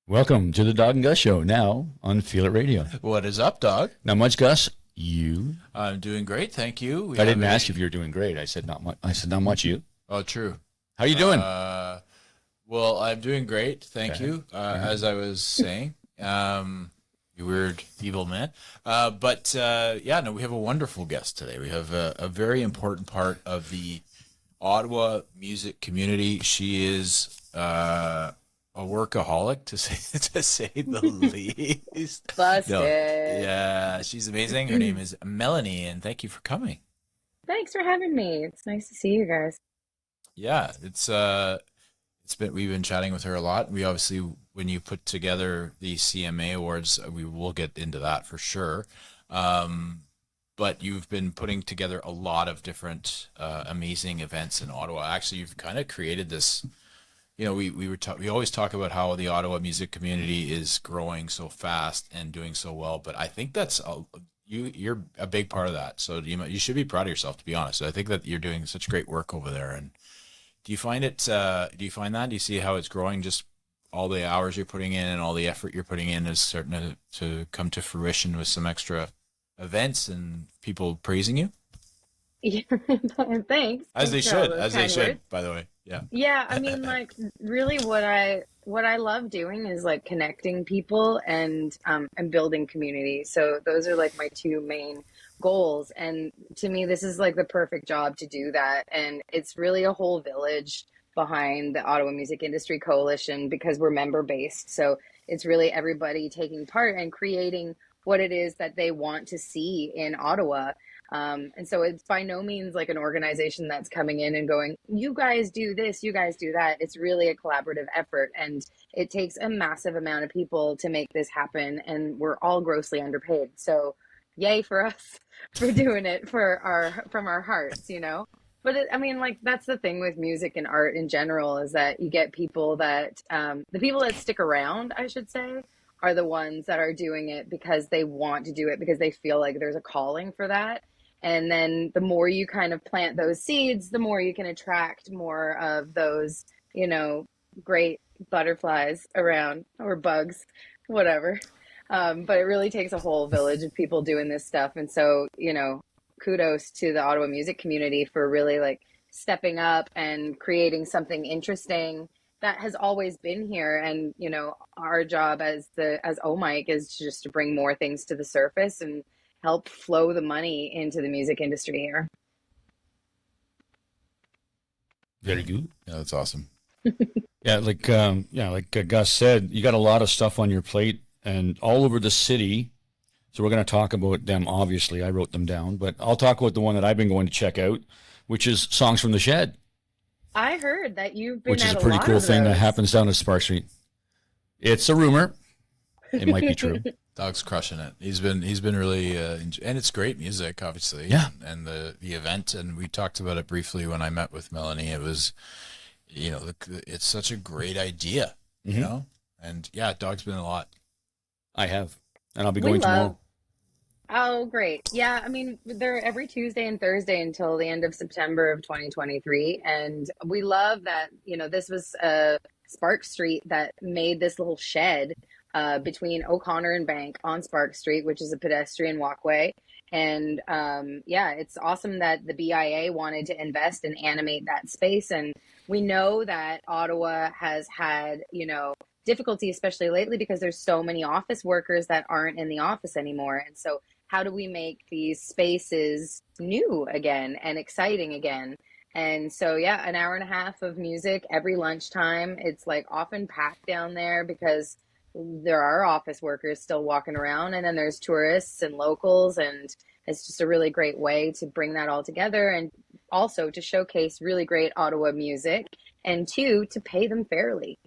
Welcome to the Dawg and Gus Show, now on Feel It Radio. What is up, Dog? Not much, Gus. You? I'm doing great, thank you. I didn't ask if you were doing great. I said not much. I said not much. You? Oh, true. How you doing? Well, I'm doing great, thank you. As I was saying, you weird evil man. No, we have a wonderful guest today. We have a very important part of the Ottawa music community. She is a workaholic, to say the least. Busted. No, yeah, she's amazing. Her name is Melanie, and thank you for coming. Thanks for having me. It's nice to see you guys. Yeah, we've been chatting with her a lot. We obviously, when you put together the CMA awards, we will get into that for sure. But you've been putting together a lot of different amazing events in Ottawa. Actually, you've kind of created this. We always talk about how the Ottawa music community is growing so fast and doing so well, but I think you're a big part of that. So you should be proud of yourself, to be honest. I think that you're doing such great work over there. And do you find it? Do you find that? Do you see how it's growing? Just all the hours you're putting in and all the effort you're putting in is starting to come to fruition with some extra events and people praising you. Yeah, thanks. As they should, Words. by the way. Yeah. Yeah, I mean, like, really, what I love doing is like connecting people and building community. So those are like my two main goals. And to me, this is like the perfect job to do that. And it's really a whole village behind the Ottawa Music Industry Coalition because we're member based. So it's really everybody taking part and creating what it is that they want to see in Ottawa. And so it's by no means like an organization that's coming in and going, you guys do this, you guys do that. It's really a collaborative effort, and it takes a massive amount of people to make this happen. And we're all grossly underpaid. So yay for us for doing it from our hearts, you know? But that's the thing with music and art in general, is that you get people that, the people that stick around, I should say, are the ones that are doing it because they want to do it, because they feel like there's a calling for that. And then the more you kind of plant those seeds, the more you can attract more of those, great butterflies around, or bugs, whatever. But it really takes a whole village of people doing this stuff. And so, kudos to the Ottawa music community for really like stepping up and creating something interesting that has always been here. And, our job as OMIC is just to bring more things to the surface and help flow the money into the music industry here. Very good. Yeah, that's awesome. Like Gus said, you got a lot of stuff on your plate and all over the city. So we're going to talk about them. Obviously, I wrote them down, but I'll talk about the one that I've been going to check out, which is Songs from the Shed. I heard that you've been which is at a pretty cool thing those. that happens down at Spark Street. It's a rumor. It might be true. Dog's crushing it. He's been really, and it's great music, obviously. Yeah. And the event, and we talked about it briefly when I met with Melanie. It was, it's such a great idea, And yeah, Dog's been a lot. I have, and I'll be going tomorrow. Oh, great. Yeah, they're every Tuesday and Thursday until the end of September of 2023. And we love that, this was Spark Street that made this little shed between O'Connor and Bank on Spark Street, which is a pedestrian walkway. And it's awesome that the BIA wanted to invest and animate that space. And we know that Ottawa has had, difficulty, especially lately, because there's so many office workers that aren't in the office anymore. And so how do we make these spaces new again and exciting again? And so, an hour and a half of music every lunchtime. It's like often packed down there because there are office workers still walking around, and then there's tourists and locals, and it's just a really great way to bring that all together, and also to showcase really great Ottawa music, and two, to pay them fairly.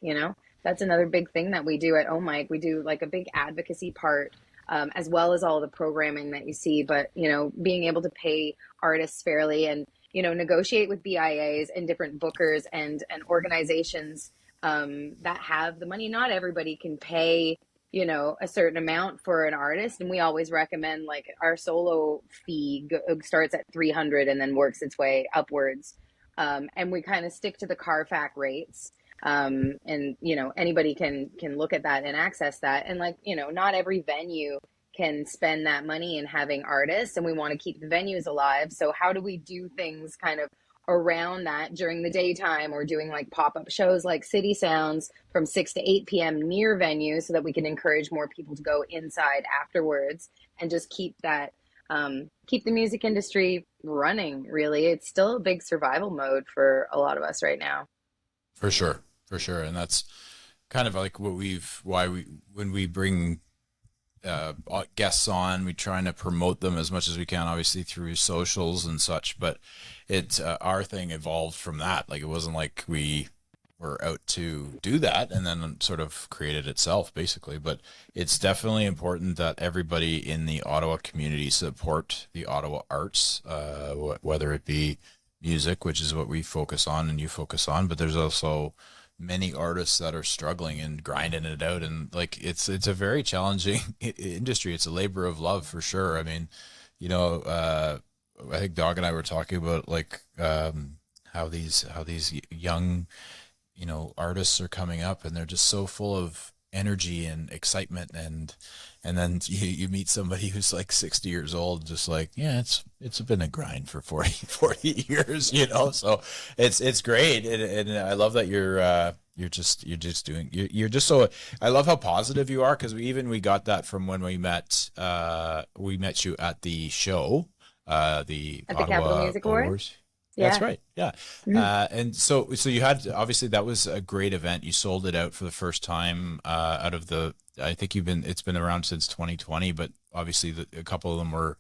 That's another big thing that we do at OMIC. We do like a big advocacy part, as well as all the programming that you see, but being able to pay artists fairly and negotiate with BIAs and different bookers and organizations that have the money. Not everybody can pay, a certain amount for an artist. And we always recommend, like, our solo fee starts at $300 and then works its way upwards. And we kind of stick to the Carfax rates. And anybody can look at that and access that. And like, not every venue can spend that money in having artists, and we want to keep the venues alive. So how do we do things kind of around that during the daytime, or doing like pop-up shows like City Sounds from 6 to 8 p.m. near venues, so that we can encourage more people to go inside afterwards and just keep that keep the music industry running. Really, it's still a big survival mode for a lot of us right now. For sure, and that's kind of like when we bring guests on, we trying to promote them as much as we can, obviously through socials and such. But it our thing evolved from that. Like, it wasn't like we were out to do that and then sort of created itself, basically. But it's definitely important that everybody in the Ottawa community support the Ottawa arts, whether it be music, which is what we focus on and you focus on, but there's also many artists that are struggling and grinding it out, and like it's a very challenging industry. It's a labor of love for sure. I mean, I think Dawg and I were talking about like how these young artists are coming up, and they're just so full of energy and excitement, and then you meet somebody who's like 60 years old, just like, yeah, it's been a grind for 40 years, so it's great. And I love that you're just doing, you're just so, I love how positive you are, because we got that from when we met you at the show, the At the Ottawa Capital Music Awards. That's Yeah. right. Yeah. And so you had, obviously that was a great event. You sold it out for the first time out of I think it's been around since 2020, but obviously a couple of them were,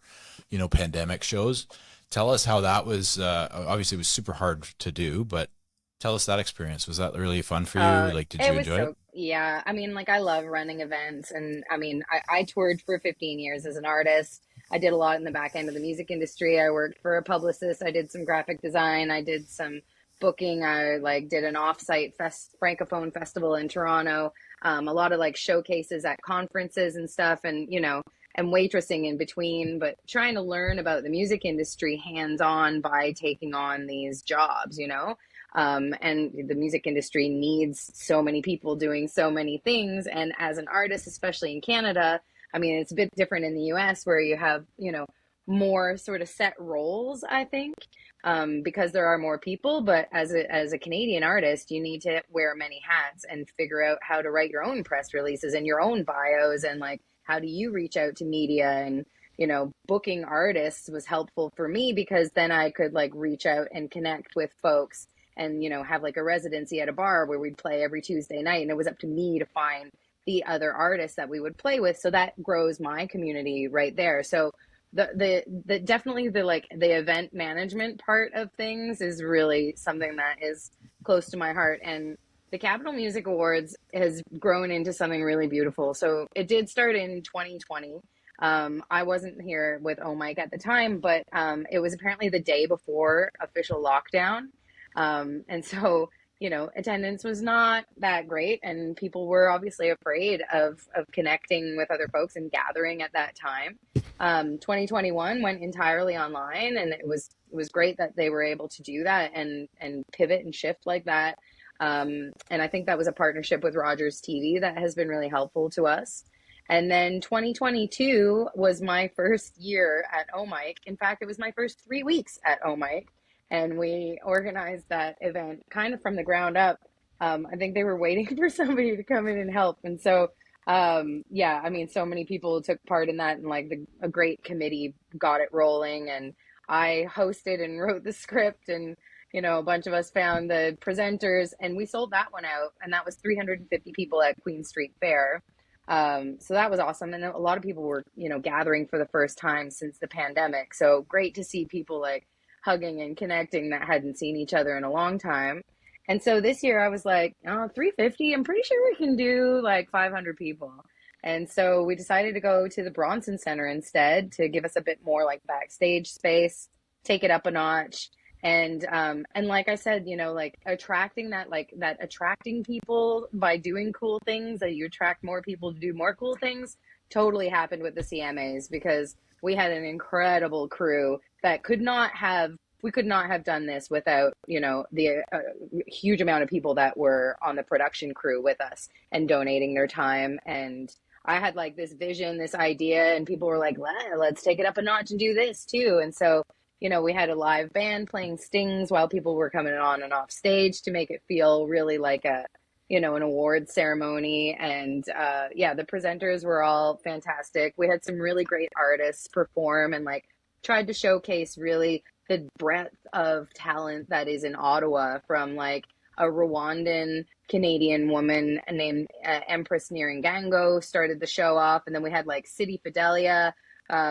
pandemic shows. Tell us how that was. Obviously it was super hard to do, but tell us that experience. Was that really fun for you? Like, did you enjoy it? Yeah. I mean, like, I love running events, and I mean, I toured for 15 years as an artist. I did a lot in the back end of the music industry. I worked for a publicist. I did some graphic design. I did some booking. I like did an offsite francophone festival in Toronto. A lot of like showcases at conferences and stuff, and and waitressing in between. But trying to learn about the music industry hands on by taking on these jobs. And the music industry needs so many people doing so many things. And as an artist, especially in Canada, I mean, it's a bit different in the US, where you have, more sort of set roles, I think, because there are more people. But as a Canadian artist, you need to wear many hats and figure out how to write your own press releases and your own bios, and like, how do you reach out to media? And, booking artists was helpful for me, because then I could like reach out and connect with folks, and, have like a residency at a bar where we'd play every Tuesday night. And it was up to me to find the other artists that we would play with. So that grows my community right there. So the definitely the event management part of things is really something that is close to my heart. And the Capital Music Awards has grown into something really beautiful. So it did start in 2020. I wasn't here with OMIC at the time, but it was apparently the day before official lockdown. And so attendance was not that great, and people were obviously afraid of connecting with other folks and gathering at that time. 2021 went entirely online, and it was great that they were able to do that and pivot and shift like that. And I think that was a partnership with Rogers TV that has been really helpful to us. And then 2022 was my first year at OMIC. In fact, it was my first 3 weeks at OMIC. And we organized that event kind of from the ground up. I think they were waiting for somebody to come in and help. And so, yeah, I mean, so many people took part in that, and like a great committee got it rolling. And I hosted and wrote the script, and, a bunch of us found the presenters, and we sold that one out. And that was 350 people at Queen Street Fair. So that was awesome. And a lot of people were, gathering for the first time since the pandemic. So great to see people like hugging and connecting that hadn't seen each other in a long time. And so this year I was like, 350, I'm pretty sure we can do like 500 people. And so we decided to go to the Bronson Center instead, to give us a bit more like backstage space, take it up a notch. And like I said, like attracting people by doing cool things, that you attract more people to do more cool things, totally happened with the CMAs, because we had an incredible crew that could not have we could not have done this without, you know, the huge amount of people that were on the production crew with us and donating their time. And I had like this vision, this idea, and people were like, let's take it up a notch and do this too. And so, you know, we had a live band playing stings while people were coming on and off stage to make it feel really like a, you know, an award ceremony. And yeah, the presenters were all fantastic. We had some really great artists perform and like tried to showcase really the breadth of talent that is in Ottawa, from like a Rwandan Canadian woman named Empress Niringango started the show off. And then we had like City Fidelia,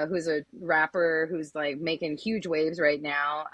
who's a rapper who's like making huge waves right now,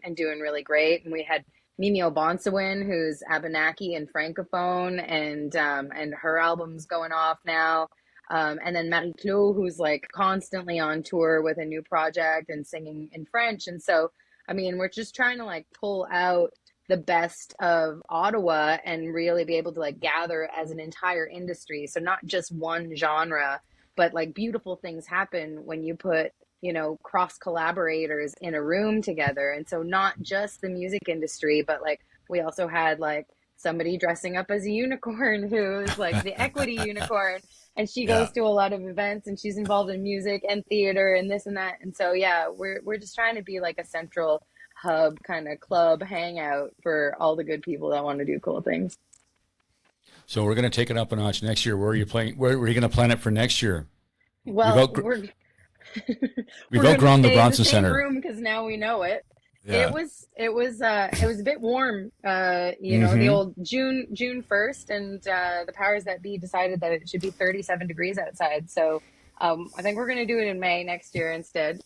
and doing really great. And we had Mimi Obonsawin, who's Abenaki and Francophone, and her album's going off now. And then Marie-Claude, who's like constantly on tour with a new project and singing in French. And so, I mean, we're just trying to like pull out the best of Ottawa and really be able to like gather as an entire industry. So not just one genre, but like beautiful things happen when you put, you know, cross collaborators in a room together. And so not just the music industry, but like we also had like somebody dressing up as a unicorn who's like the equity unicorn, and she goes to a lot of events and she's involved in music and theater and this and that. And so yeah, we're just trying to be like a central hub kind of club hangout for all the good people that want to do cool things. So we're going to take it up a notch next year. Where are you playing? Where are you going to plan it for next year? Well, we've outgrown the Bronson Center room because now we know it. Yeah. It was a bit warm, you know, the old June 1st, and the powers that be decided that it should be 37 degrees outside. So I think we're going to do it in May next year instead.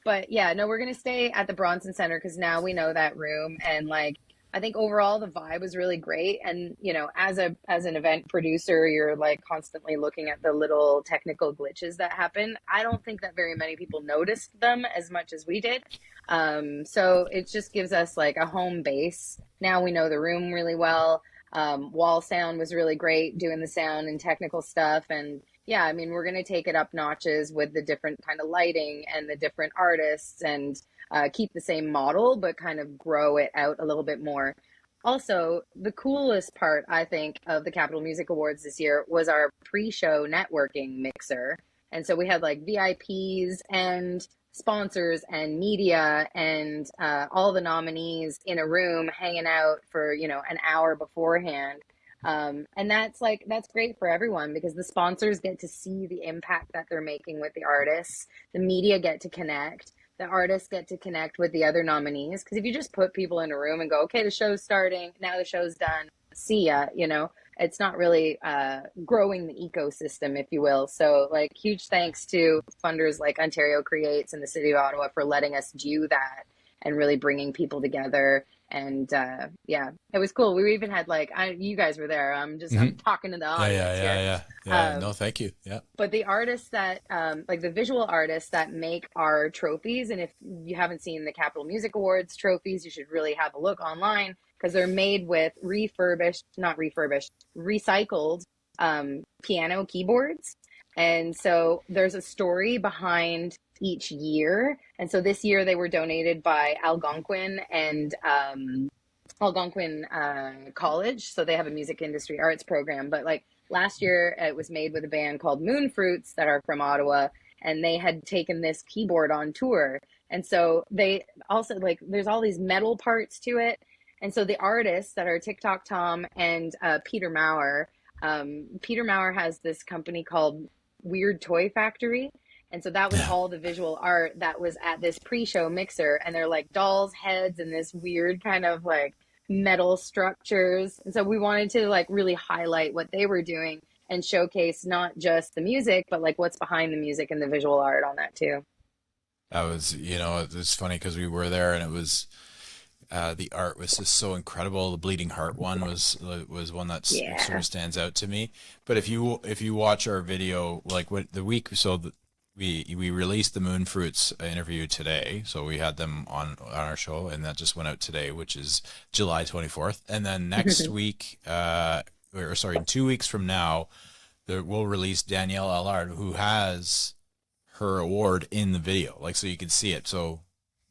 But yeah, no, we're going to stay at the Bronson Center because now we know that room, and like I think overall the vibe was really great. And you know, as an event producer, you're like constantly looking at the little technical glitches that happen. I don't think that very many people noticed them as much as we did. So it just gives us like a home base. Now we know the room really well. Wall sound was really great, doing the sound and technical stuff. And yeah, I mean, we're going to take it up notches with the different kind of lighting and the different artists, and keep the same model, but kind of grow it out a little bit more. Also, the coolest part, I think, of the Capitol Music Awards this year was our pre-show networking mixer. And so we had like VIPs and sponsors and media and all the nominees in a room hanging out for, you know, an hour beforehand. And that's great for everyone because the sponsors get to see the impact that they're making with the artists. The media get to connect. The artists get to connect with the other nominees. Because if you just put people in a room and go, okay, the show's starting, now the show's done, see ya, you know, it's not really growing the ecosystem, if you will. So like huge thanks to funders like Ontario Creates and the City of Ottawa for letting us do that and really bringing people together. And yeah, it was cool. We even had like, you guys were there. I'm talking to the audience Yeah. No, thank you. Yeah. But the artists that, like the visual artists that make our trophies, and if you haven't seen the Capitol Music Awards trophies, you should really have a look online because they're made with recycled piano keyboards. And so there's a story behind each year. And so this year they were donated by Algonquin and Algonquin College. So they have a music industry arts program. But like last year it was made with a band called Moon Fruits that are from Ottawa. And they had taken this keyboard on tour. And so they also like, there's all these metal parts to it. And so the artists that are TikTok Tom and Peter Maurer, Peter Maurer has this company called Weird Toy Factory. And so that was all the visual art that was at this pre-show mixer. And they're like dolls' heads and this weird kind of like metal structures. And so we wanted to like really highlight what they were doing and showcase not just the music, but like what's behind the music and the visual art on that too. That was, you know, it's funny because we were there and it was, the art was just so incredible. The Bleeding Heart one was one that sort of stands out to me. But if you watch our video, like what the week, we released the Moon Fruits interview today, so we had them on our show, and that just went out today, which is July 24th. And then next week, or sorry, 2 weeks from now, we'll release Danielle Allard, who has her award in the video, like so you can see it. So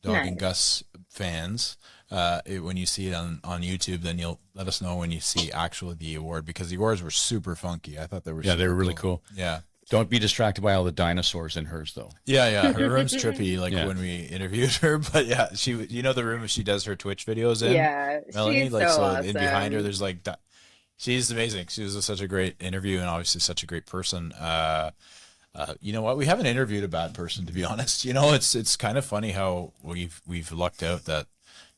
Dawg and Nice. Gus fans, when you see it on YouTube, then you'll let us know when you see actually the award, because the awards were super funky. I thought they were Yeah, they super were really cool. Yeah. Don't be distracted by all the dinosaurs in hers, though. Yeah. Her room's trippy, like Yeah. when we interviewed her, but yeah, the room she does her Twitch videos in, Yeah, Melanie, she's like, so so in behind her, awesome. there's like, she's amazing. She was such a great interview and obviously such a great person. You know what? We haven't interviewed a bad person, to be honest. You know, it's kind of funny how we've lucked out that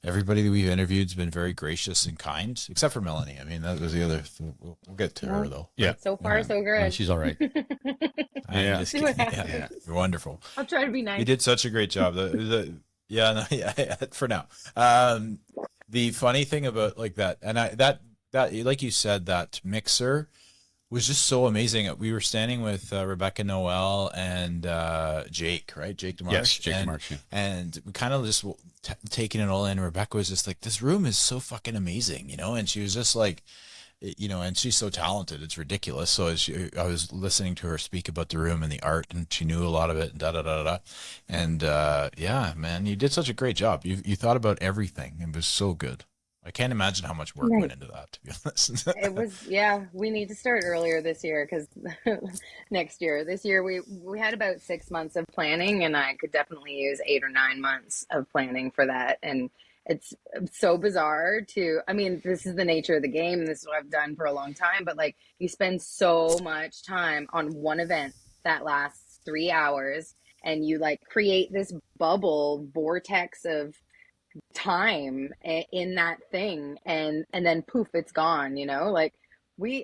everybody that we've interviewed has been very gracious and kind, except for Melanie. I mean, that was the other. We'll get to her though. Yeah. So far, so good. She's all right. I'm Yeah. just See what kidding. happens. Yeah, you're wonderful. I'll try to be You nice. did such a great job. Yeah, no, yeah, for now. The funny thing about like that, and that like you said, that mixer was just so amazing. We were standing with Rebecca Noel and Jake, right? Jake DeMarch. Yes, Jake and, DeMarch, yeah. And we kind of just taking it all in. Rebecca was just like, this room is so fucking amazing, you know? And she was just like, you know, and she's so talented, it's ridiculous. So I was listening to her speak about the room and the art, and she knew a lot of it, and da da da da. And yeah, man, you did such a great job. You thought about everything. It was so good. I can't imagine how much work Right. went into that, to be honest. It was, yeah, we need to start earlier this year because next year, this year we had about 6 months of planning, and I could definitely use 8 or 9 months of planning for that. And it's so bizarre I mean, this is the nature of the game. This is what I've done for a long time, but like you spend so much time on one event that lasts 3 hours, and you like create this bubble vortex of time in that thing, and then poof, it's gone, you know. Like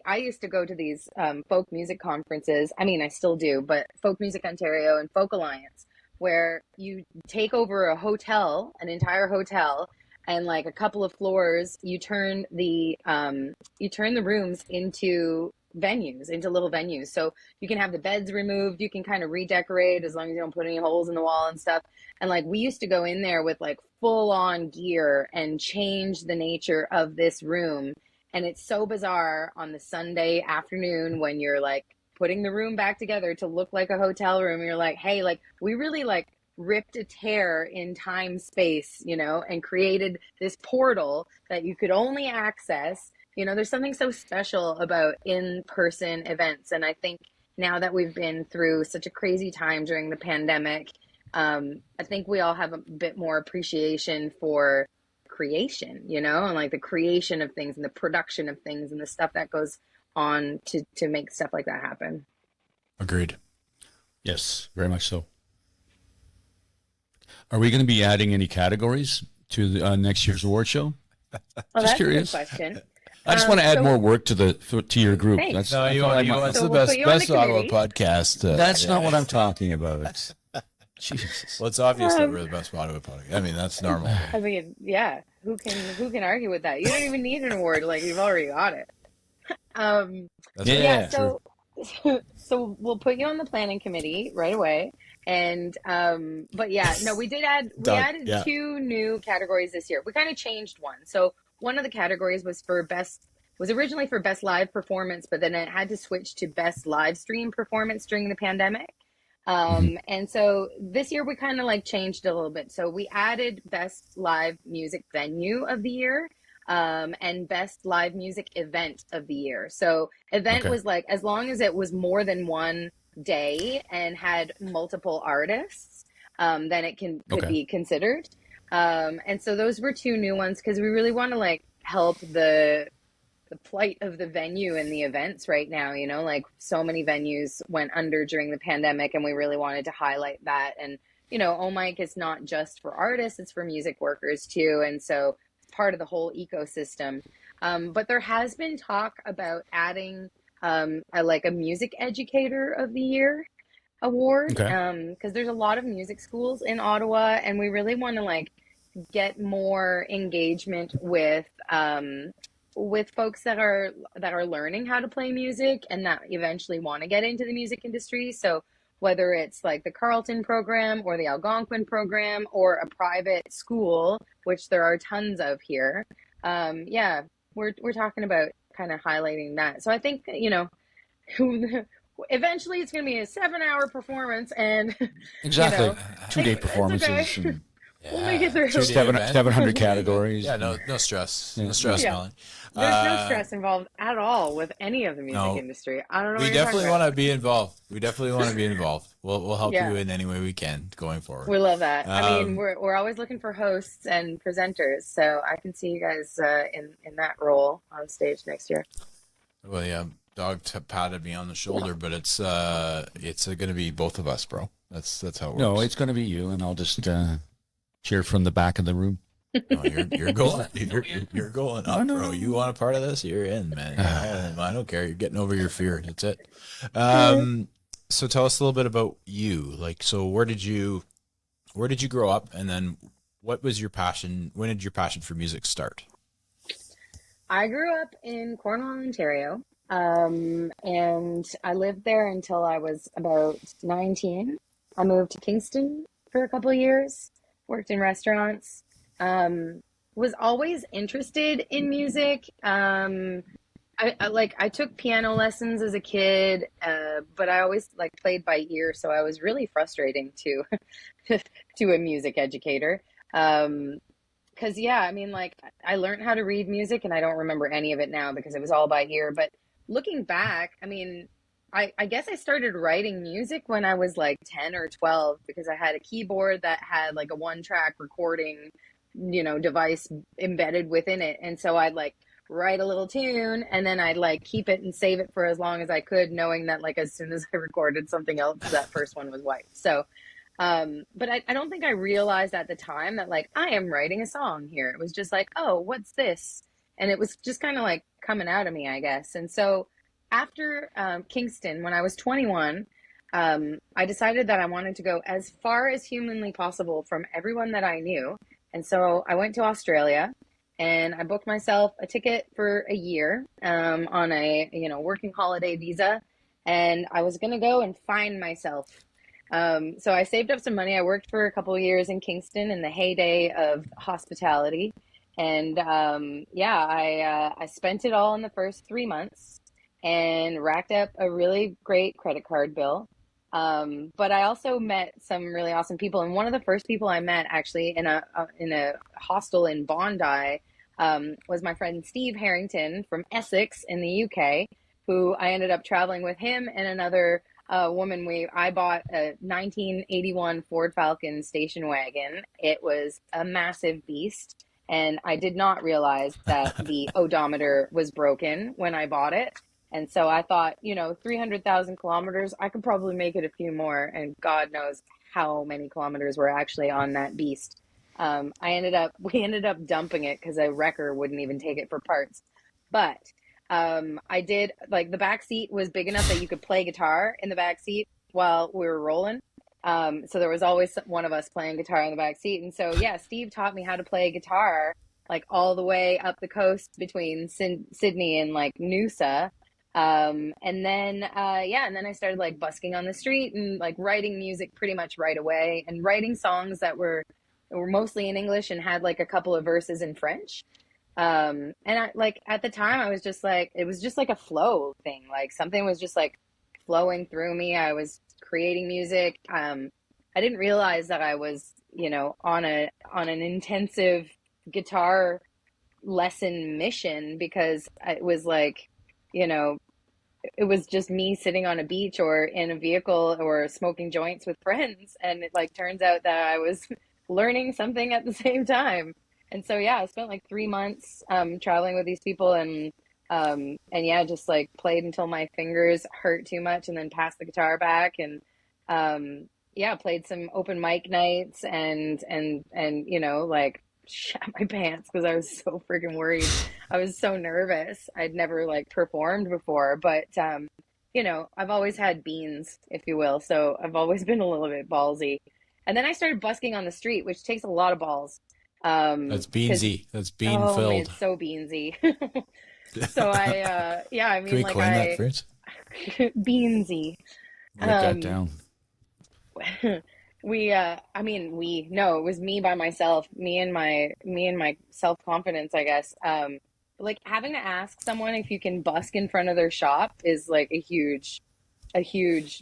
I used to go to these folk music conferences. I mean, I still do, but Folk Music Ontario and Folk Alliance, where you take over a hotel, an entire hotel, and like a couple of floors, you turn the rooms into venues, into little venues. So you can have the beds removed, you can kind of redecorate as long as you don't put any holes in the wall and stuff. And like we used to go in there with like full on gear and change the nature of this room. And it's so bizarre on the Sunday afternoon when you're like putting the room back together to look like a hotel room. You're like, hey, like we really like ripped a tear in time space, you know, and created this portal that you could only access. You know, there's something so special about in-person events. And I think now that we've been through such a crazy time during the pandemic, I think we all have a bit more appreciation for creation, you know, and like the creation of things and the production of things and the stuff that goes on to make stuff like that happen. Agreed. Yes, very much so. Are we going to be adding any categories to the, next year's award show? Well, Just that's curious. a good question. I just want to add so- more work to your group. Thanks. That's, No, that's you all want, I'm- it's So the we'll best put you on the best Ottawa committee. podcast. That's not what I'm talking about. Jesus. Well, it's obvious that we're the best Ottawa podcast. I mean, that's normal. I mean, yeah, who can argue with that? You don't even need an award, like you've already got it. That's Yeah. Yeah, so we'll put you on the planning committee right away. And but yeah, no, we Done. added Yeah. 2 new categories this year. We kind of changed one. So one of the categories was originally for best live performance, but then it had to switch to best live stream performance during the pandemic. And so this year we kind of like changed it a little bit. So we added best live music venue of the year, and best live music event of the year. So event Okay. was like, as long as it was more than one day and had multiple artists, then it could Okay. be considered. And so those were 2 new ones because we really want to like help the plight of the venue and the events right now. You know, like so many venues went under during the pandemic, and we really wanted to highlight that. And you know, OMIC is not just for artists, it's for music workers too, and so it's part of the whole ecosystem. But there has been talk about adding a music educator of the year award, Okay. because there's a lot of music schools in Ottawa, and we really want to like get more engagement with folks that are learning how to play music and that eventually want to get into the music industry. So whether it's like the Carleton program or the Algonquin program or a private school, which there are tons of here, yeah, we're talking about kind of highlighting that. So I think, you know, eventually it's going to be a 7-hour performance, and Exactly. you know, 2-day it's performances. okay. And, We'll make it through. 700 categories. Yeah, no stress. No stress, Yeah. Melanie. There's no stress involved at all with any of the music industry. I don't know. We definitely want to be involved. We'll help you in any way we can going forward. We love that. I mean, we're always looking for hosts and presenters, so I can see you guys in that role on stage next year. Well, yeah, Dawg patted me on the shoulder, but it's going to be both of us, bro. That's how it works. No, it's going to be you, and I'll just cheer from the back of the room. No, you're going. You're going up, bro. You want a part of this? You're in, man. I don't care. You're getting over your fear. That's it. So tell us a little bit about you. Like, so where did you grow up, and then what was your passion? When did your passion for music start? I grew up in Cornwall, Ontario, and I lived there until I was about 19. I moved to Kingston for a couple of years, worked in restaurants. Was always interested in music. I took piano lessons as a kid, but I always played by ear, so I was really frustrating to to a music educator. Because I mean, I learned how to read music, and I don't remember any of it now because it was all by ear. But looking back, I mean, I guess I started writing music when I was 10 or 12 because I had a keyboard that had a one-track recording device embedded within it, and so I'd write a little tune, and then I'd keep it and save it for as long as I could, knowing that as soon as I recorded something else, that first one was wiped. So but I don't think I realized at the time that I am writing a song here. It was just oh, what's this? And it was just kind of coming out of me, I guess. And so after Kingston, when I was 21, I decided that I wanted to go as far as humanly possible from everyone that I knew. And so I went to Australia, and I booked myself a ticket for a year on a working holiday visa, and I was going to go and find myself. So I saved up some money. I worked for a couple of years in Kingston in the heyday of hospitality, and I spent it all in the first 3 months and racked up a really great credit card bill. But I also met some really awesome people. And one of the first people I met actually in a hostel in Bondi was my friend Steve Harrington from Essex in the UK, who I ended up traveling with him and another woman. I bought a 1981 Ford Falcon station wagon. It was a massive beast, and I did not realize that the odometer was broken when I bought it. And so I thought, 300,000 kilometers, I could probably make it a few more. And God knows how many kilometers were actually on that beast. We ended up dumping it because a wrecker wouldn't even take it for parts. But I did, the back seat was big enough that you could play guitar in the back seat while we were rolling. So there was always one of us playing guitar in the back seat. And so, Steve taught me how to play guitar, all the way up the coast between Sydney and Noosa. And then I started busking on the street and writing music pretty much right away, and writing songs that were mostly in English and had a couple of verses in French. And I at the time I was just it was just a flow thing. Something was just flowing through me. I was creating music. I didn't realize that I was, on an intensive guitar lesson mission, because it was it was just me sitting on a beach or in a vehicle or smoking joints with friends. And it turns out that I was learning something at the same time. And so, I spent 3 months traveling with these people, and just played until my fingers hurt too much, and then passed the guitar back, and played some open mic nights, and shat my pants because I was so freaking worried. I was so nervous. I'd never performed before, but I've always had beans, if you will. So I've always been a little bit ballsy. And then I started busking on the street, which takes a lot of balls. That's beansy. That's bean filled. It's so beansy. So I mean, can we coin that phrase? Beansy. Write that down. It was me by myself, me and my self-confidence, I guess. Having to ask someone if you can busk in front of their shop is a huge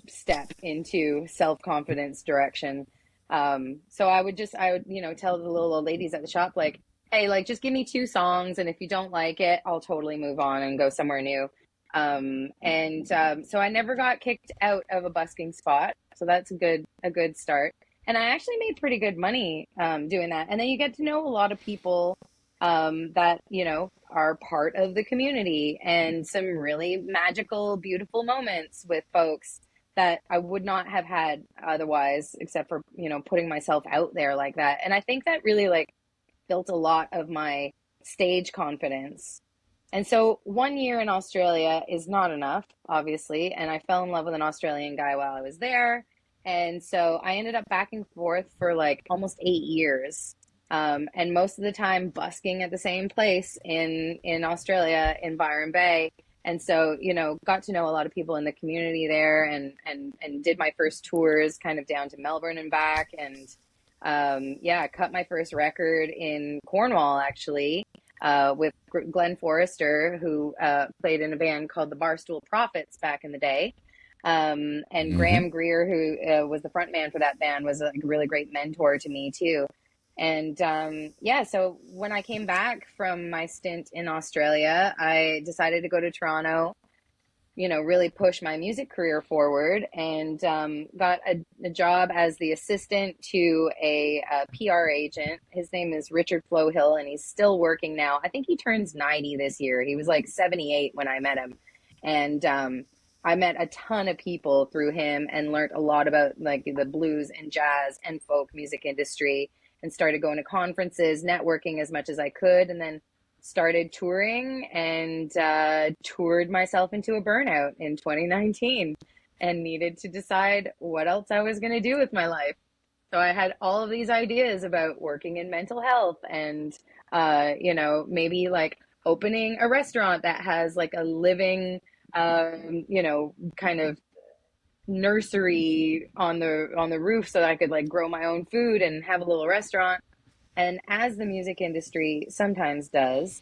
step into self-confidence direction. So I would, tell the little old ladies at the shop, like, hey, like, just give me 2 songs. And if you don't like it, I'll totally move on and go somewhere new. So I never got kicked out of a busking spot. So that's a good start. And I actually made pretty good money, doing that. And then you get to know a lot of people, that, are part of the community, and some really magical, beautiful moments with folks that I would not have had otherwise, except for, putting myself out there like that. And I think that really like built a lot of my stage confidence. And so 1 year in Australia is not enough, obviously. And I fell in love with an Australian guy while I was there. And so I ended up back and forth for like almost 8 years. And most of the time busking at the same place in Australia, in Byron Bay. And so, got to know a lot of people in the community there, and did my first tours kind of down to Melbourne and back. And yeah, cut my first record in Cornwall, actually, with Glenn Forrester, who played in a band called the Barstool Prophets back in the day. And Graham Greer, who was the front man for that band, was a really great mentor to me too. And yeah, so when I came back from my stint in Australia, I decided to go to Toronto, really push my music career forward, and got a job as the assistant to a PR agent. His name is Richard Flowhill, and he's still working now. I think he turns 90 this year. He was like 78 when I met him. And I met a ton of people through him and learned a lot about like the blues and jazz and folk music industry, and started going to conferences, networking as much as I could, and then started touring, and toured myself into a burnout in 2019, and needed to decide what else I was going to do with my life. So I had all of these ideas about working in mental health, and maybe like opening a restaurant that has like a living, kind of nursery on the roof, so that I could like grow my own food and have a little restaurant. And as the music industry sometimes does,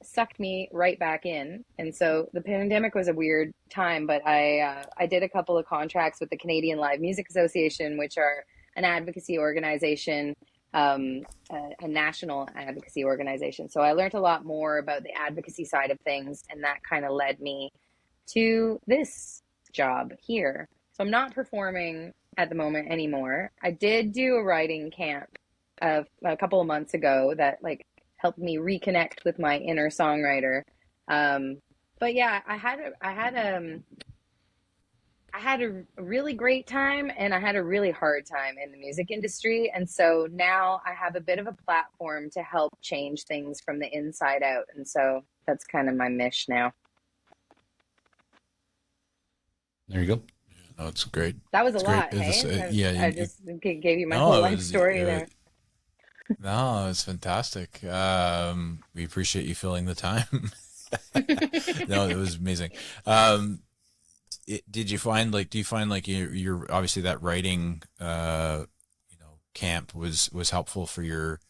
sucked me right back in. And so the pandemic was a weird time, but I did a couple of contracts with the Canadian Live Music Association, which are an advocacy organization, a national advocacy organization. So I learned a lot more about the advocacy side of things, and that kind of led me to this job here. So I'm not performing at the moment anymore. I did do a writing camp a couple of months ago that like helped me reconnect with my inner songwriter. But yeah, I had a really great time, and I had a really hard time in the music industry. And so now I have a bit of a platform to help change things from the inside out. And so that's kind of my mish now. There you go. No, it's great. That was a It's lot, great. hey? Yeah, I just gave you my no, whole it life was, story there. no, it's fantastic. We appreciate you filling the time. No, it was amazing. Did you find like, do you find like you're obviously that writing, camp was helpful for your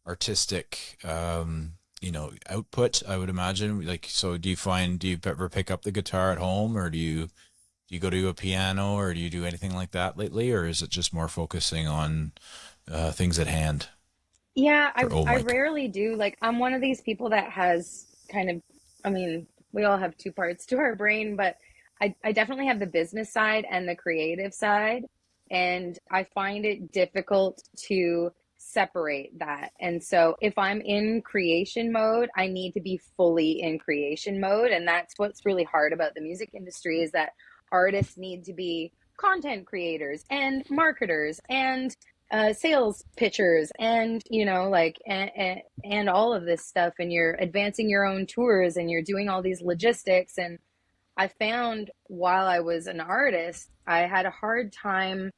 artistic, output, I would imagine. Like, so do you ever pick up the guitar at home, or do you go to a piano, or do you do anything like that lately, or is it just more focusing on things at hand Yeah, for I OMIC? rarely do. Like, I'm one of these people that has kind of, I mean, we all have two parts to our brain, but I definitely have the business side and the creative side. And I find it difficult to separate that. And so if I'm in creation mode, I need to be fully in creation mode. And that's what's really hard about the music industry, is that artists need to be content creators and marketers and sales pitchers, and and all of this stuff, and you're advancing your own tours, and you're doing all these logistics. And I found while I was an artist, I had a hard time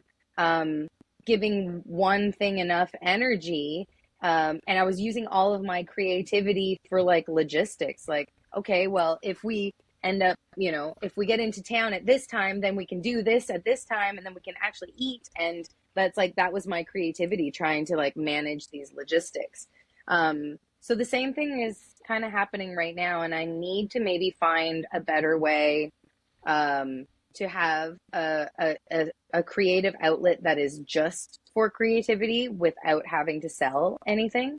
giving one thing enough energy, and I was using all of my creativity for like logistics, like, okay, well, if we end up, if we get into town at this time, then we can do this at this time, and then we can actually eat. And that's like, that was my creativity, trying to like manage these logistics. So the same thing is kind of happening right now, and I need to maybe find a better way to have a creative outlet that is just for creativity without having to sell anything.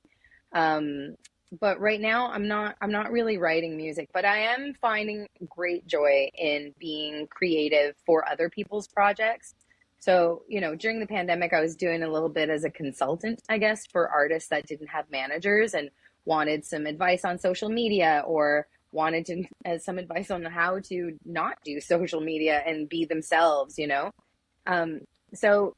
But right now I'm not really writing music, but I am finding great joy in being creative for other people's projects. So, during the pandemic, I was doing a little bit as a consultant, I guess, for artists that didn't have managers and wanted some advice on social media, or wanted to some advice on how to not do social media and be themselves. Um, so,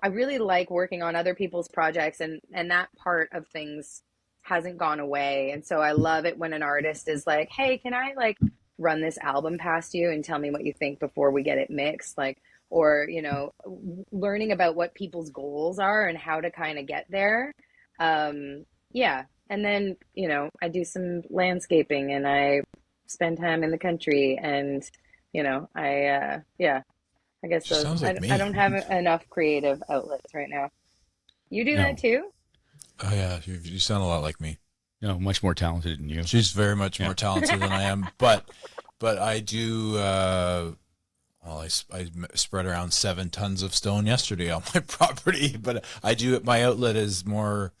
I really like working on other people's projects, and that part of things hasn't gone away. And so I love it when an artist is like, "Hey, can I like run this album past you and tell me what you think before we get it mixed?" Like, or, learning about what people's goals are and how to kind of get there. Yeah. And then, I do some landscaping and I spend time in the country, and, yeah, I guess She those, sounds like I me. don't have enough creative outlets right now. You do that No, too? Oh yeah, you sound a lot like me. much more talented than you. She's very much Yeah. more talented than I am, but I do. Well, I spread around 7 tons of stone yesterday on my property, but I do. My outlet is more.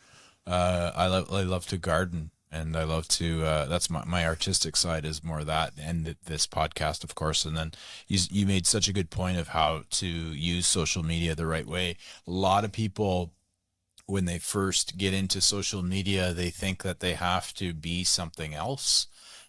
I love to garden, and I love to. That's my artistic side is more that, and this podcast, of course. And then you made such a good point of how to use social media the right way. A lot of people, when they first get into social media, they think that they have to be something else,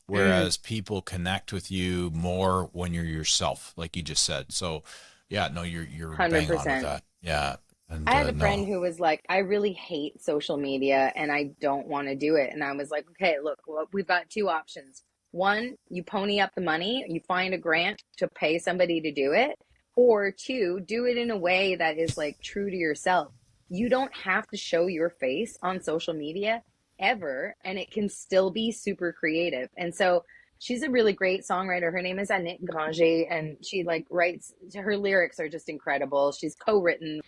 whereas people connect with you more when you're yourself, like you just said. So yeah, no, you're bang on with 100%. that. Yeah. And I had a friend no, who was like, "I really hate social media and I don't want to do it." And I was like, "Okay, look, well, we've got two options. One, you pony up the money, you find a grant to pay somebody to do it, or two, do it in a way that is like true to yourself. You don't have to show your face on social media ever, and it can still be super creative." And so she's a really great songwriter. Her name is Annette Granger, and she like writes, her lyrics are just incredible. She's co-written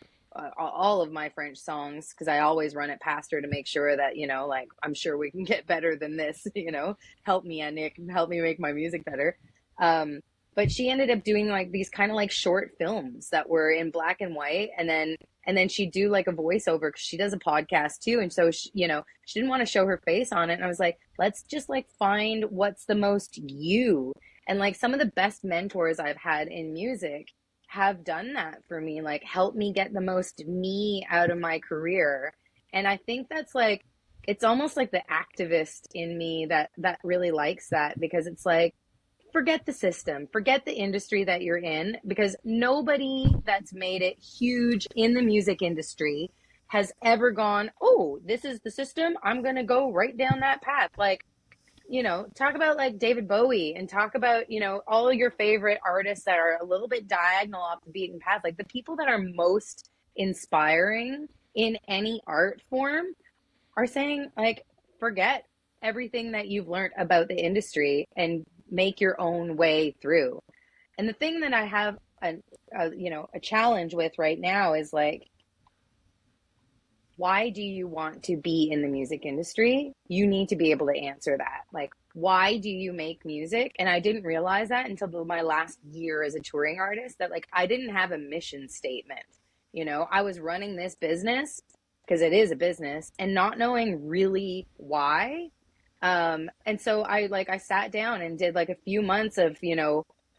all of my French songs, because I always run it past her to make sure that, like, I'm sure we can get better than this, help me, Nick, help me make my music better. But she ended up doing like these kind of like short films that were in black and white. And then she'd do like a voiceover, because she does a podcast too. And so, she didn't want to show her face on it. And I was like, let's just like find what's the most you. And like some of the best mentors I've had in music have done that for me, like help me get the most me out of my career. And I think that's like, it's almost like the activist in me that really likes that, because it's like, forget the system, forget the industry that you're in, because nobody that's made it huge in the music industry has ever gone, "Oh, this is the system, I'm going to go right down that path." Like, talk about like David Bowie, and talk about, all your favorite artists that are a little bit diagonal off the beaten path. Like the people that are most inspiring in any art form are saying like, forget everything that you've learned about the industry and make your own way through. And the thing that I have a challenge with right now is like, why do you want to be in the music industry? You need to be able to answer that. Like, why do you make music? And I didn't realize that until my last year as a touring artist, that like I didn't have a mission statement. I was running this business because it is a business, and not knowing really why. And so I sat down and did like a few months of,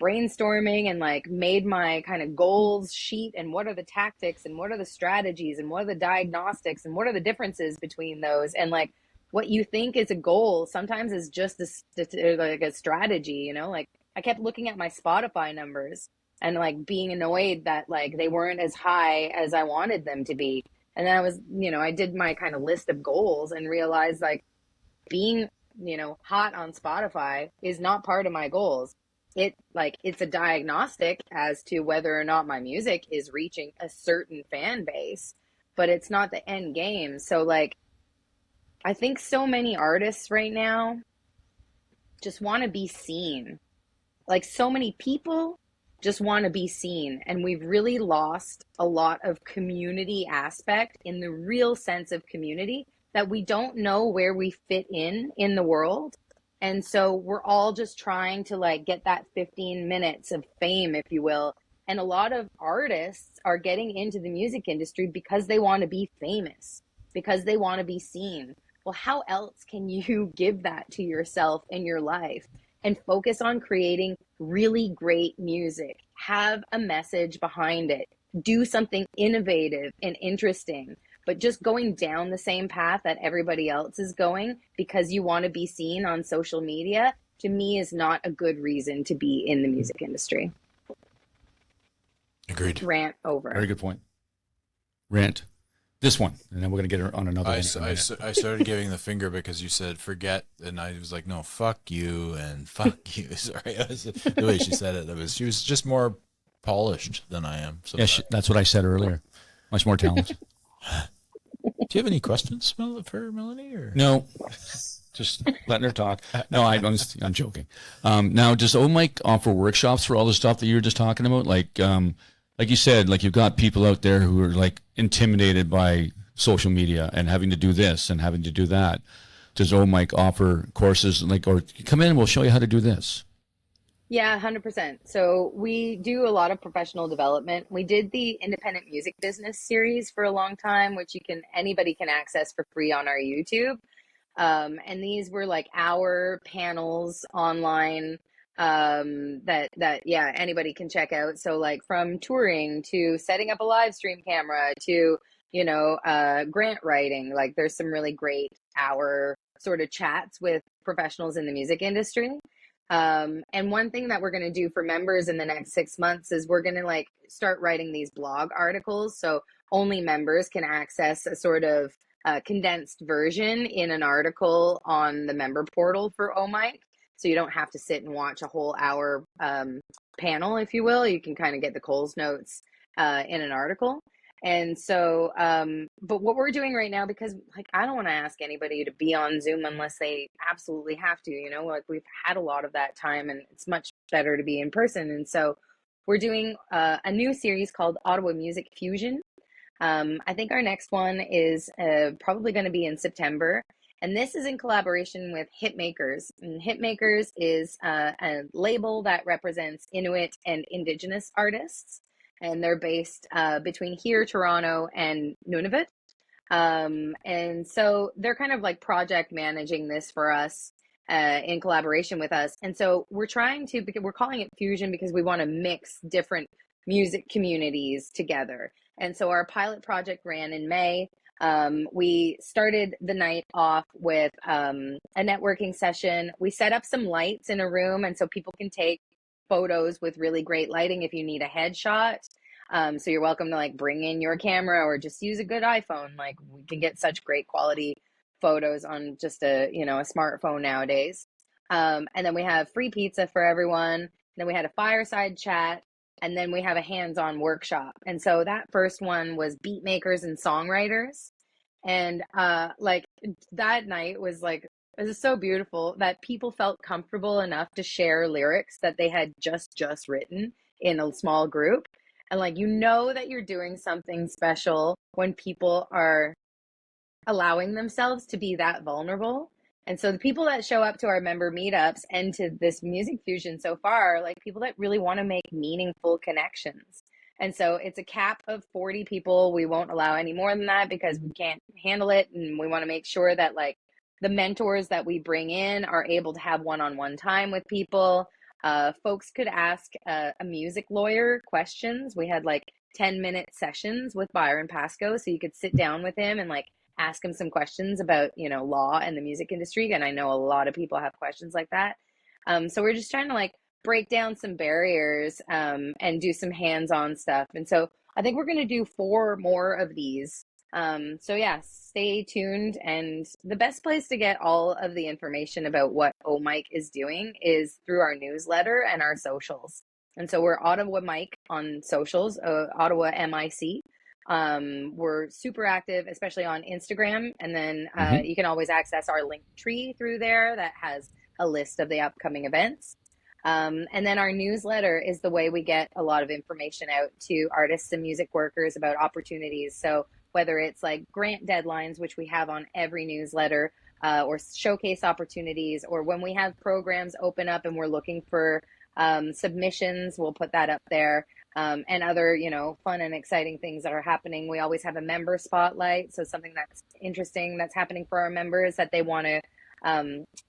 brainstorming, and like made my kind of goals sheet, and what are the tactics, and what are the strategies, and what are the diagnostics, and what are the differences between those. And like what you think is a goal sometimes is just like a strategy. Like I kept looking at my Spotify numbers and like being annoyed that like they weren't as high as I wanted them to be. And then I did my kind of list of goals and realized like being, hot on Spotify is not part of my goals. It's a diagnostic as to whether or not my music is reaching a certain fan base, but it's not the end game. So like, I think so many artists right now just want to be seen. Like so many people just want to be seen. And we've really lost a lot of community aspect, in the real sense of community, that we don't know where we fit in the world. And so we're all just trying to like get that 15 minutes of fame, if you will. And a lot of artists are getting into the music industry because they want to be famous, because they want to be seen. Well, how else can you give that to yourself in your life and focus on creating really great music? Have a message behind it. Do something innovative and interesting. But just going down the same path that everybody else is going because you want to be seen on social media, to me, is not a good reason to be in the music industry. Agreed. Rant over. Very good point. Rant. This one, and then we're going to get on another one. I started giving the finger because you said forget, and I was like, no, fuck you and fuck you. Sorry, the way she said it, she was just more polished than I am. So yeah, that's what I said earlier. Much more talent. Do you have any questions for Melanie? Or? No, just letting her talk. No, I'm joking. Now, does OMIC offer workshops for all the stuff that you were just talking about? Like you said, like you've got people out there who are like intimidated by social media and having to do this and having to do that. Does OMIC offer courses or come in and we'll show you how to do this? Yeah, 100%. So we do a lot of professional development. We did the independent music business series for a long time, which anybody can access for free on our YouTube. And these were like our panels online that anybody can check out. So like from touring to setting up a live stream camera to grant writing, like there's some really great hour sort of chats with professionals in the music industry. And one thing that we're going to do for members in the next 6 months is we're going to start writing these blog articles, so only members can access a sort of condensed version in an article on the member portal for OMIC. So you don't have to sit and watch a whole hour panel, if you will. You can kind of get the Coles notes in an article. And so, but what we're doing right now, because I don't want to ask anybody to be on Zoom unless they absolutely have to, we've had a lot of that time and it's much better to be in person. And so we're doing a new series called Ottawa Music Fusion. I think our next one is probably going to be in September. And this is in collaboration with Hitmakers. And Hitmakers is a label that represents Inuit and Indigenous artists. And they're based between here, Toronto, and Nunavut. And so they're kind of like project managing this for us in collaboration with us. And so we're calling it Fusion because we want to mix different music communities together. And so our pilot project ran in May. We started the night off with a networking session. We set up some lights in a room, and so people can take photos with really great lighting if you need a headshot. So you're welcome to bring in your camera or just use a good iPhone. We can get such great quality photos on just a smartphone nowadays. And then we have free pizza for everyone. And then we had a fireside chat, and then we have a hands-on workshop. And so that first one was beat makers and songwriters. And that night was it was so beautiful that people felt comfortable enough to share lyrics that they had just written in a small group. And that you're doing something special when people are allowing themselves to be that vulnerable. And so the people that show up to our member meetups and to this music fusion so far are people that really want to make meaningful connections. And so it's a cap of 40 people. We won't allow any more than that because we can't handle it. And we want to make sure that the mentors that we bring in are able to have one-on-one time with people. Folks could ask a music lawyer questions. We had 10-minute sessions with Byron Pascoe. So you could sit down with him and ask him some questions about, law and the music industry. And I know a lot of people have questions like that. So we're just trying to break down some barriers and do some hands-on stuff. And so I think we're going to do 4 more of these. So yeah, stay tuned. And the best place to get all of the information about what OMIC is doing is through our newsletter and our socials. And so we're Ottawa Mic on socials, Ottawa MIC. We're super active, especially on Instagram. And then you can always access our link tree through there that has a list of the upcoming events. And then our newsletter is the way we get a lot of information out to artists and music workers about opportunities. So whether it's grant deadlines, which we have on every newsletter, or showcase opportunities, or when we have programs open up and we're looking for submissions. We'll put that up there. And other, fun and exciting things that are happening. We always have a member spotlight. So something that's interesting that's happening for our members that they want to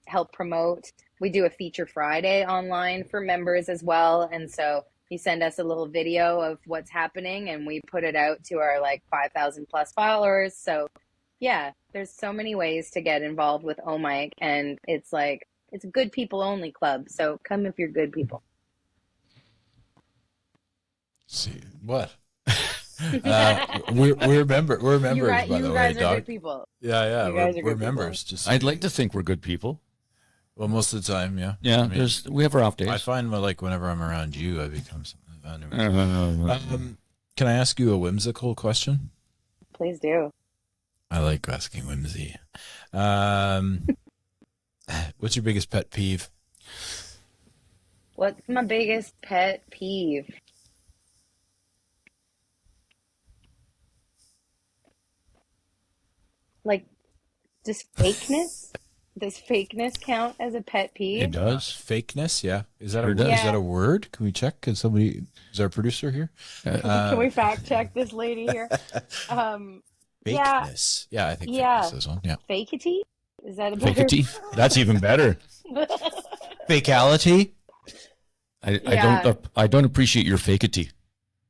help promote. We do a feature Friday online for members as well. And so you send us a little video of what's happening and we put it out to our 5,000 plus followers. So yeah, there's so many ways to get involved with OMIC, and it's a good people only club. So come if you're good people. See what? We're members, by the way, You guys are Dawg. good people. Yeah, You guys are we're good members. Just I'd like to think we're good people. well, most of the time, yeah. Yeah, I mean, we have our off days. I find whenever I'm around you, I become something. Anyway. Uh, Can I ask you a whimsical question? Please do. I like asking whimsy. What's your biggest pet peeve? What's my biggest pet peeve? Does fakeness count as a pet peeve? it does. Fakeness, yeah. Is that Sure a does. is that a word? Can we check? Is our producer here? Can we fact check this lady here? Fakeness. Yeah, I think Yeah. fakeness is one. Yeah. Fakeity? Is that a better? Fakety? That's even better. Fakeality? I don't appreciate your fakety.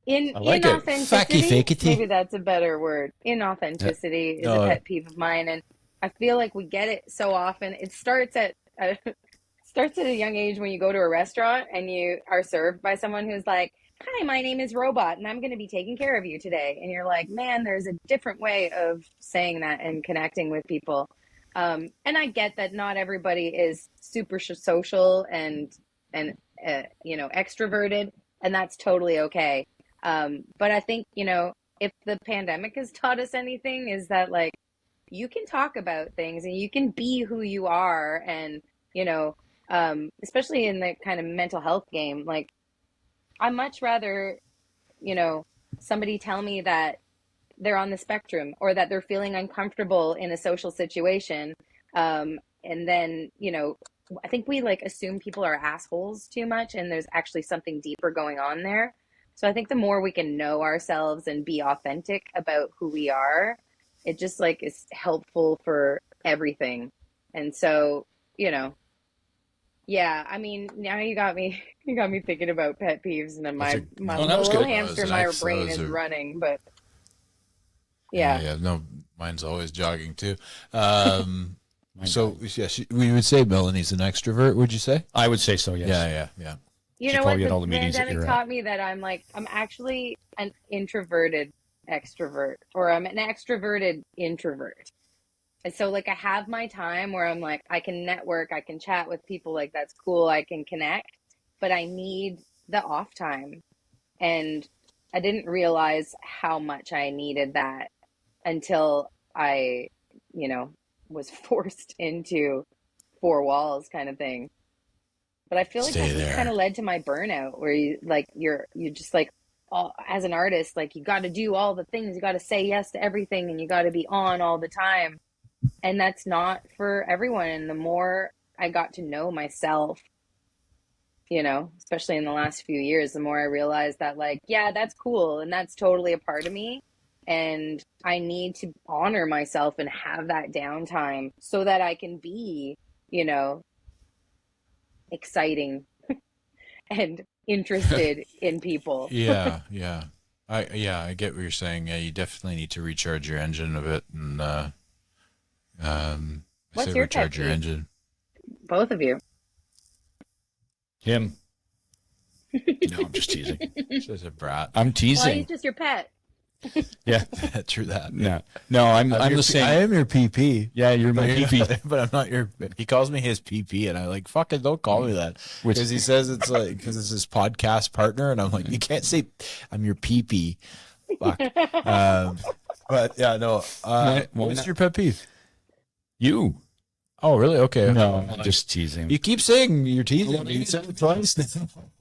In I like it. inauthenticity, Fakeity. maybe that's a better word. Inauthenticity is a pet peeve of mine, and I feel like we get it so often. It starts at a young age when you go to a restaurant and you are served by someone who's like, "Hi, my name is Robot, and I'm going to be taking care of you today." And you're like, "Man, there's a different way of saying that and connecting with people." And I get that not everybody is super social and extroverted, and that's totally okay. But I think, if the pandemic has taught us anything, is that you can talk about things and you can be who you are. And, especially in the kind of mental health game, I much rather, somebody tell me that they're on the spectrum or that they're feeling uncomfortable in a social situation. And then, I think we assume people are assholes too much, and there's actually something deeper going on there. So I think the more we can know ourselves and be authentic about who we are, it just is helpful for everything. And so, yeah, I mean, now you got me thinking about pet peeves, and then my that was little good. hamster in That my was brain nice. is running, but yeah. Yeah. No, mine's always jogging too. So yeah, we would say Melanie's an extrovert. Would you say? I would say so, yes. Yeah. You She know what? probably at The all the meetings that pandemic you're at. taught me that I'm actually an introverted extrovert, or I'm an extroverted introvert. And so I have my time where I'm I can network, I can chat with people, that's cool, I can connect, but I need the off time. And I didn't realize how much I needed that until I, was forced into four walls kind of thing. But I feel like Stay that just there. kind of led to my burnout, where you're just as an artist, you got to do all the things, you got to say yes to everything, and you got to be on all the time. And that's not for everyone. And the more I got to know myself, especially in the last few years, the more I realized that yeah, that's cool. And that's totally a part of me. And I need to honor myself and have that downtime so that I can be, exciting and interested in people. Yeah. I get what you're saying. Yeah, you definitely need to recharge your engine a bit, and What's your recharge pet your peeve? engine. Both of you. Him. No, I'm just teasing. She's a brat. I'm Well, teasing. he's just your pet. Yeah. True that. No, I'm your the same. I am your PP. Yeah, you're my PP. But I'm not your. He calls me his PP, and I'm fucking don't call me that, Which- because he says it's because it's his podcast partner, and I'm you can't say I'm your PP. Fuck. But yeah, no. Well, What's your pet peeve? You. Oh, really? Okay. No, I'm just teasing. You keep saying you're teasing. You said it twice.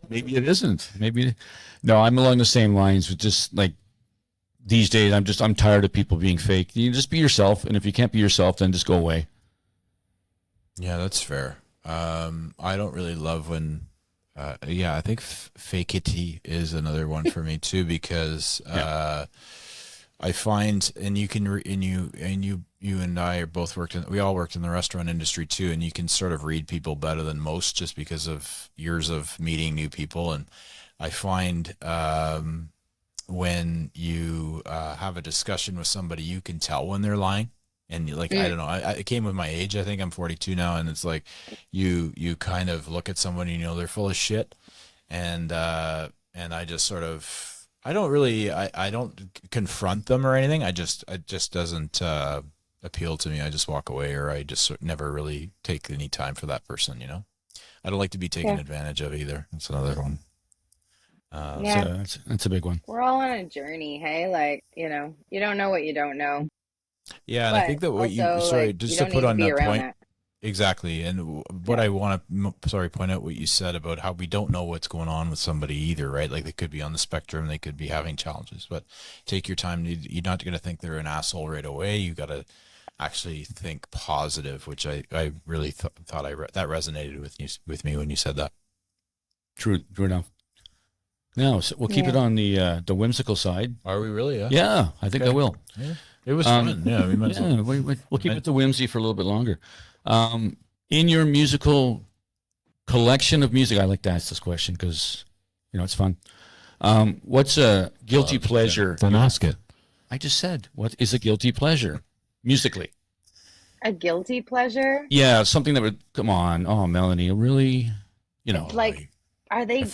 Maybe it isn't. Maybe. No, I'm along the same lines with just these days. I'm tired of people being fake. You just be yourself, and if you can't be yourself, then just go away. Yeah, that's fair. I don't really love when Yeah, I think Fakity is another one for me too, because I find, and you can, you and I are both we all worked in the restaurant industry too, and you can sort of read people better than most just because of years of meeting new people. And I find when you have a discussion with somebody, you can tell when they're lying. And like, I don't know, it came with my age. I think I'm 42 now, and it's like you kind of look at someone, you know, they're full of shit, and I just sort of, I don't really, I don't confront them or anything. It just doesn't appeal to me. I just walk away, or I just never really take any time for that person. You know, I don't like to be taken advantage of either. That's another one. Yeah, So that's a big one. we're all on a journey, hey? Like, you know, you don't know what you don't know, Yeah, and I but think that what you, also sorry, like you just to don't put need to on be that around point, that. exactly. And what Yeah. I want to, sorry, point out what you said about how we don't know what's going on with somebody either, right? Like they could be on the spectrum, they could be having challenges, but take your time. You're not going to think they're an asshole right away. You got to actually think positive, which I really thought that resonated with me when you said that. True enough. Now, so we'll keep it Yeah. on the whimsical side. Are we really? Yeah. Yeah, I think I Okay. will. Yeah. It was fun. Yeah, we might as well. Yeah, we'll keep it to whimsy for a little bit longer. In your musical collection of music, I like to ask this question because, you know, it's fun. What's a guilty pleasure? Then ask it. I just said, what is a guilty pleasure musically? A guilty pleasure? Yeah, something that would, come on. Oh, Melanie, really? You know, Like, are they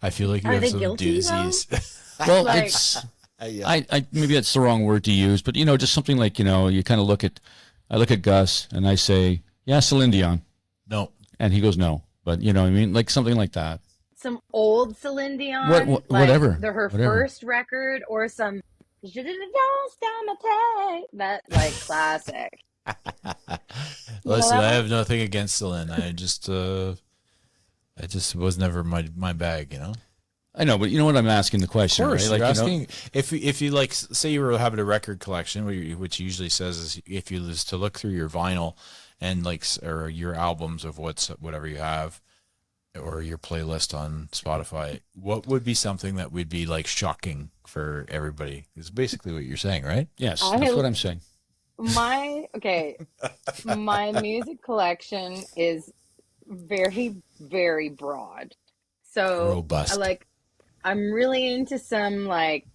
I feel like you are have they some guilty though? doozies. well, Like, it's, Yeah. I maybe that's the wrong word to use, but, you know, just something like, you know, you kind of I look at Gus and I say, yeah, Celine Dion. No. And he goes, no. But, you know what I mean? Like something like that. some old Celine Dion, like Whatever. her Whatever. first record, or some that like classic. Listen, that I one? have nothing against Celine. I just was never my bag, you know. I know, but you know what I'm asking the Of question, course, right? Like, you're you know, asking if you like, say you were having a record collection, which usually says is if you was to look through your vinyl and like or your albums of whatever you have or your playlist on Spotify, what would be something that would be like shocking for everybody? Is basically what you're saying, right? yes, I that's what I'm saying. my my music collection is very, very broad. So Robust. I'm really into some like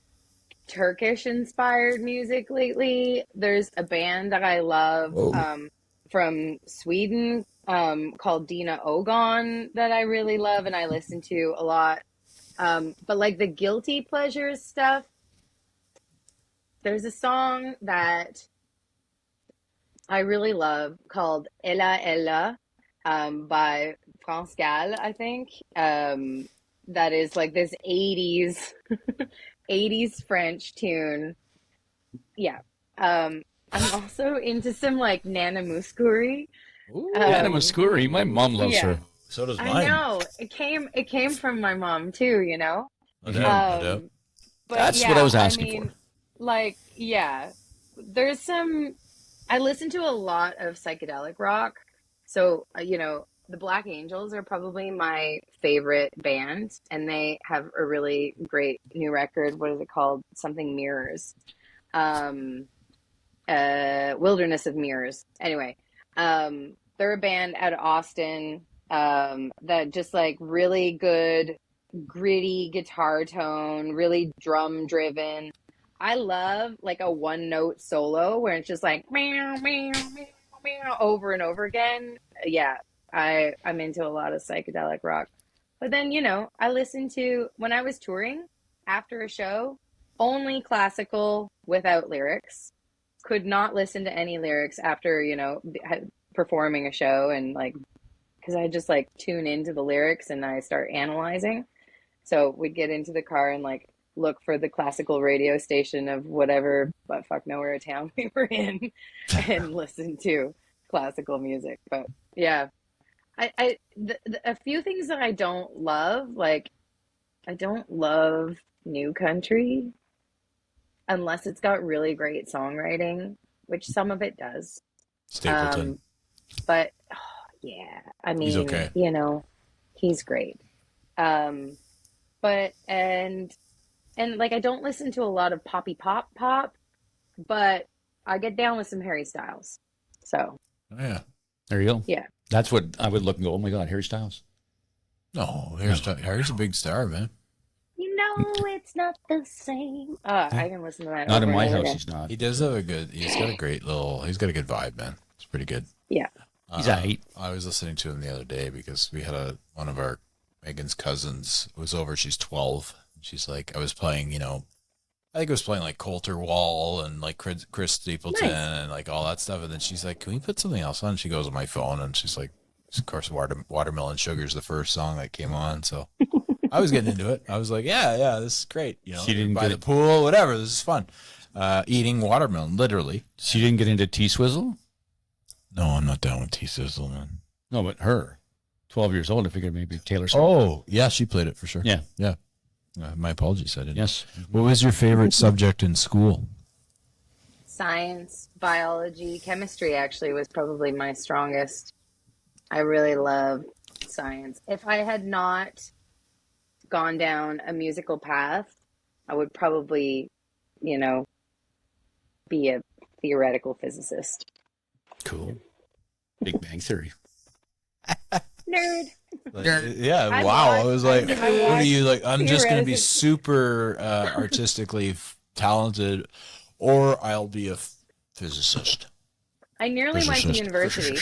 Turkish inspired music lately. There's a band that I love Whoa. from Sweden called Dina Ogon that I really love and I listen to a lot. But like the guilty pleasures stuff, there's a song that I really love called Ella Ella by France Gall, I think. That is like this 80s 80s French tune. Yeah. I'm also into some like Nana Mouskouri. Ooh. Anna Um, Muscuri, my mom loves yeah. her. So does I mine. know. It came from my mom too, you know. No doubt, no doubt. But That's what I yeah, was I asking for. mean, like, yeah, there's some. I listen to a lot of psychedelic rock, so you know, the Black Angels are probably my favorite band, and they have a really great new record. What is it called? Something Mirrors. Um, Wilderness of Mirrors. Anyway, they're a band out of Austin that just like really good, gritty guitar tone, really drum driven. I love like a one note solo where it's just like meow, meow, meow, meow, over and over again. Yeah, I'm into a lot of psychedelic rock. But then, you know, I listened to when I was touring after a show, only classical without lyrics. Could not listen to any lyrics after, you know, performing a show and like because I just like tune into the lyrics and I start analyzing. So we'd get into the car and like look for the classical radio station of whatever but fuck nowhere town we were in and listen to classical music. But yeah, a few things that I don't love, like I don't love new country unless it's got really great songwriting, which some of it does. Stapleton. Um, but oh, yeah, I He's mean, okay. you know, he's great. But and like I don't listen to a lot of poppy pop, but I get down with some Harry Styles. So Oh, yeah. There you go. yeah. That's what I would look and go, oh my God, Harry Styles. No, Harry's a big star, man. You know it's not the same. I can listen to that. Not in over my and over house, again. he's not. He does have he's got a good vibe, man. It's pretty good. Yeah. He's aight. I was listening to him the other day because we had one of our Megan's cousins was over. She's 12. She's like, I was playing, I think I was playing like Coulter Wall and like Chris Stapleton Nice. and like all that stuff. And then she's like, can we put something else on? She goes on my phone and she's like, of course, Watermelon Sugar's the first song that came on. So I was getting into it. I was like, yeah, this is great. She didn't by get the pool, whatever. This is fun. Eating watermelon, literally. She didn't get into T-Swizzle? No, I'm not down with T-Sizzle, man. No, but her. 12 years old, I figured maybe Taylor Swift. Oh, yeah, she played it for sure. Yeah. Yeah. My apologies, I didn't. Yes. What was your favorite subject in school? Science, biology, chemistry actually was probably my strongest. I really love science. If I had not gone down a musical path, I would probably, be a theoretical physicist. Cool. Big Bang Theory. Nerd. Yeah, I wow. I watched- was like, I what are you like? I'm just going to be theoretical- super artistically talented, or I'll be a physicist. I nearly went to Physicist. university.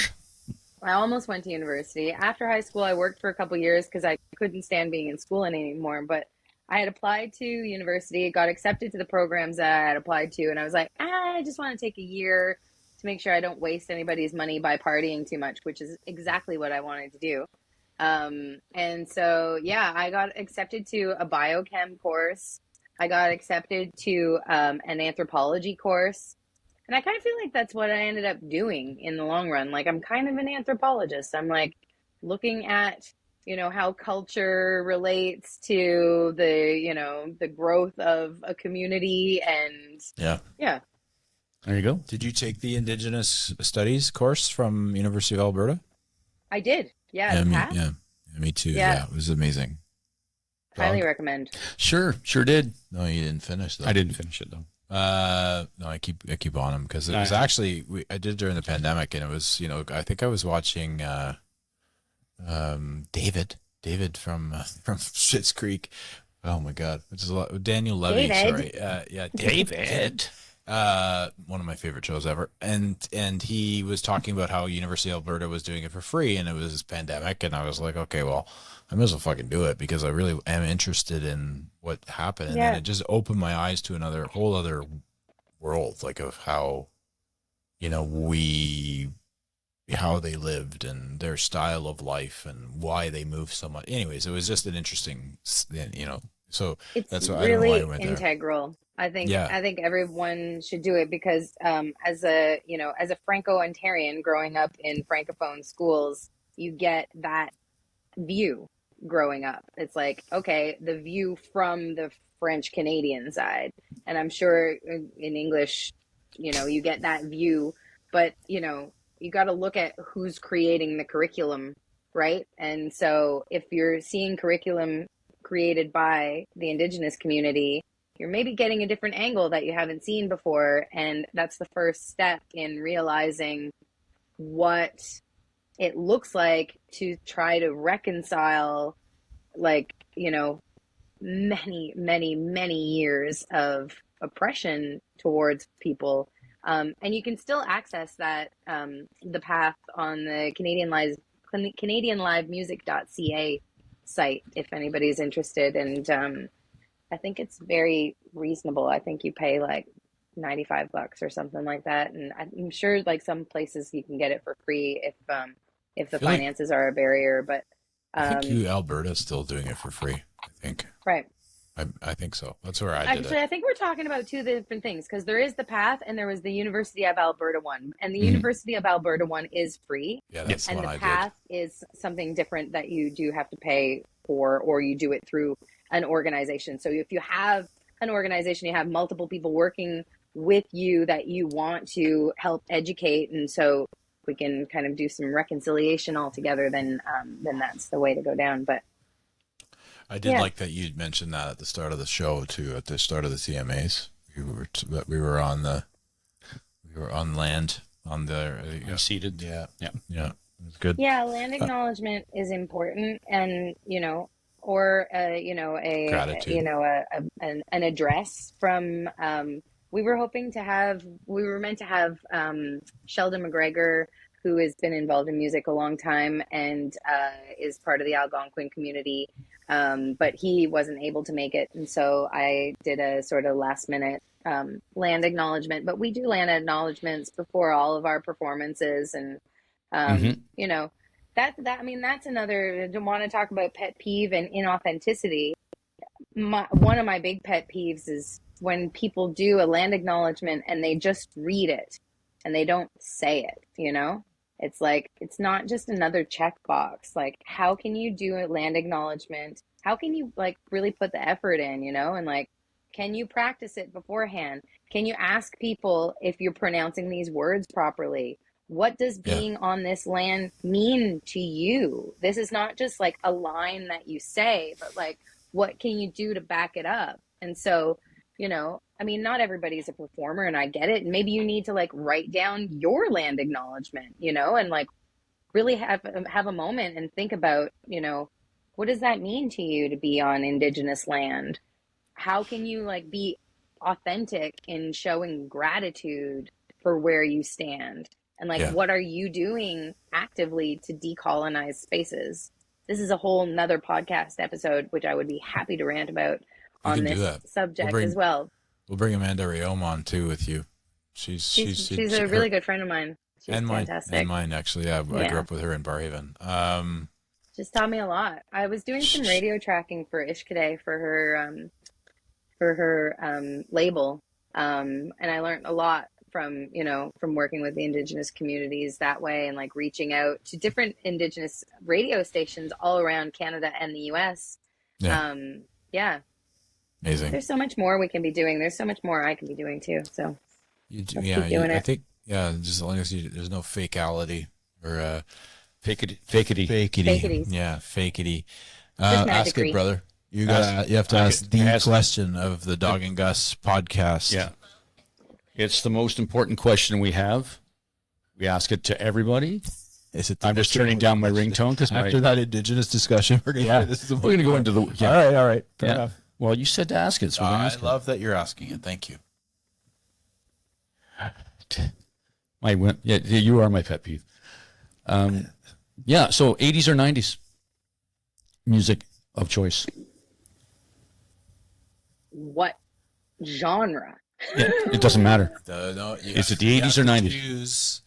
I almost went to university. After high school, I worked for a couple years because I couldn't stand being in school anymore. But I had applied to university, got accepted to the programs that I had applied to, and I was like, I just want to take a year to make sure I don't waste anybody's money by partying too much, which is exactly what I wanted to do. And so, yeah, I got accepted to a biochem course. I got accepted to an anthropology course. And I kind of feel like that's what I ended up doing in the long run. Like, I'm kind of an anthropologist. I'm like looking at, how culture relates to the growth of a community. And Yeah. There you go. Did you take the Indigenous Studies course from University of Alberta? I did. Yeah. Me too. Yeah. Yeah, it was amazing. Highly Dog? recommend. Sure did. No, you didn't finish though. I didn't finish it, though. No, I keep on them because it was actually I did during the pandemic, and it was I think I was watching David from Schitt's Creek. Oh my God, which is Daniel Levy. David. Sorry, yeah, David. One of my favorite shows ever, and he was talking about how University of Alberta was doing it for free, and it was this pandemic, and I was like, okay, well, I might as well fucking do it because I really am interested in what happened, and then it just opened my eyes to whole other world, like of how, how they lived and their style of life and why they moved so much. Anyways, it was just an interesting, so It's that's why I don't know why really I went there. integral. I think everyone should do it because as a Franco-Ontarian growing up in Francophone schools, you get that view growing up. It's like, okay, the view from the French Canadian side. And I'm sure in English, you get that view, but you got to look at who's creating the curriculum, right? And so if you're seeing curriculum created by the Indigenous community, you're maybe getting a different angle that you haven't seen before. And that's the first step in realizing what it looks like to try to reconcile, many, many, many years of oppression towards people. And you can still access that, the path on the CanadianLiveMusic.ca site if anybody's interested. And I think it's very reasonable. I think you pay like $95 or something like that, and I'm sure like some places you can get it for free if the finances are a barrier. But I think Alberta's still doing it for free. I think. Right. I think so. That's where I did Actually, it. I think we're talking about two different things because there is the path and there was the University of Alberta one, and the University of Alberta one is free. Yeah, that's the And one the I path is something different that you do have to pay for, or you do it through an organization. So if you have an organization, you have multiple people working with you that you want to help educate, and so we can kind of do some reconciliation all together, then that's the way to go down. But I did like that you mentioned that at the start of the show too. At the start of the CMAs, we were on land on the Seated. Yeah. It was good. Yeah, land acknowledgement is important, and or Gratitude. an address from. We were meant to have Sheldon McGregor, who has been involved in music a long time and is part of the Algonquin community, but he wasn't able to make it, and so I did a sort of last minute land acknowledgement. But we do land acknowledgements before all of our performances, and that's another. I don't want to talk about pet peeve and inauthenticity. One of my big pet peeves is when people do a land acknowledgement and they just read it and they don't say it. It's like, it's not just another checkbox. Like, how can you do a land acknowledgement? How can you really put the effort in, and can you practice it beforehand? Can you ask people if you're pronouncing these words properly? What does being on this land mean to you? This is not just a line that you say, but what can you do to back it up? And so, not everybody's a performer, and I get it. And maybe you need to write down your land acknowledgement, and really have a moment and think about, what does that mean to you to be on Indigenous land? How can you be authentic in showing gratitude for where you stand? And what are you doing actively to decolonize spaces? This is a whole nother podcast episode, which I would be happy to rant about on this subject as well. We'll bring Amanda Riom on too with you. She's a really good friend of mine. She's fantastic. And mine actually. Yeah, I grew up with her in Barhaven. Just taught me a lot. I was doing some radio tracking for Ishkade for her label, and I learned a lot from working with the Indigenous communities that way, and reaching out to different Indigenous radio stations all around Canada and the US. Amazing. There's so much more we can be doing. There's so much more I can be doing too. So keep doing it. I think just as long as there's no fakeality or fakety. Yeah, fakety. Ask it, brother. You have to ask the question of the Dawg and Gus podcast. Yeah. It's the most important question we have. We ask it to everybody. I'm just turning down my ringtone because after that Indigenous discussion, we're going to go into the. Yeah. All right. Fair enough. Well, you said to ask it, so I love that you're asking it. Thank you. You are my pet peeve. So 80s or 90s music of choice. What genre? Yeah, it doesn't matter. Is it the 80s or 90s?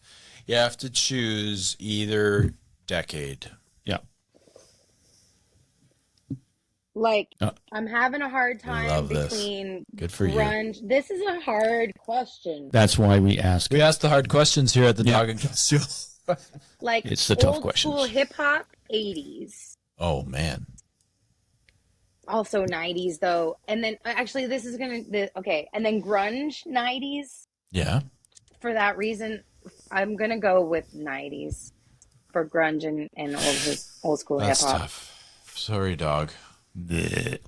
You have to choose either decade. Yeah. I'm having a hard time between Good for grunge. This is a hard question. That's why we ask. We ask the hard questions here at the Dawg and Gus show. It's the tough questions. Old school hip hop, 80s. Oh man. Also 90s though, and then actually this is and then grunge 90s. Yeah. For that reason, I'm gonna go with 90s for grunge and old school hip hop. That's tough. Sorry, dog. Blech.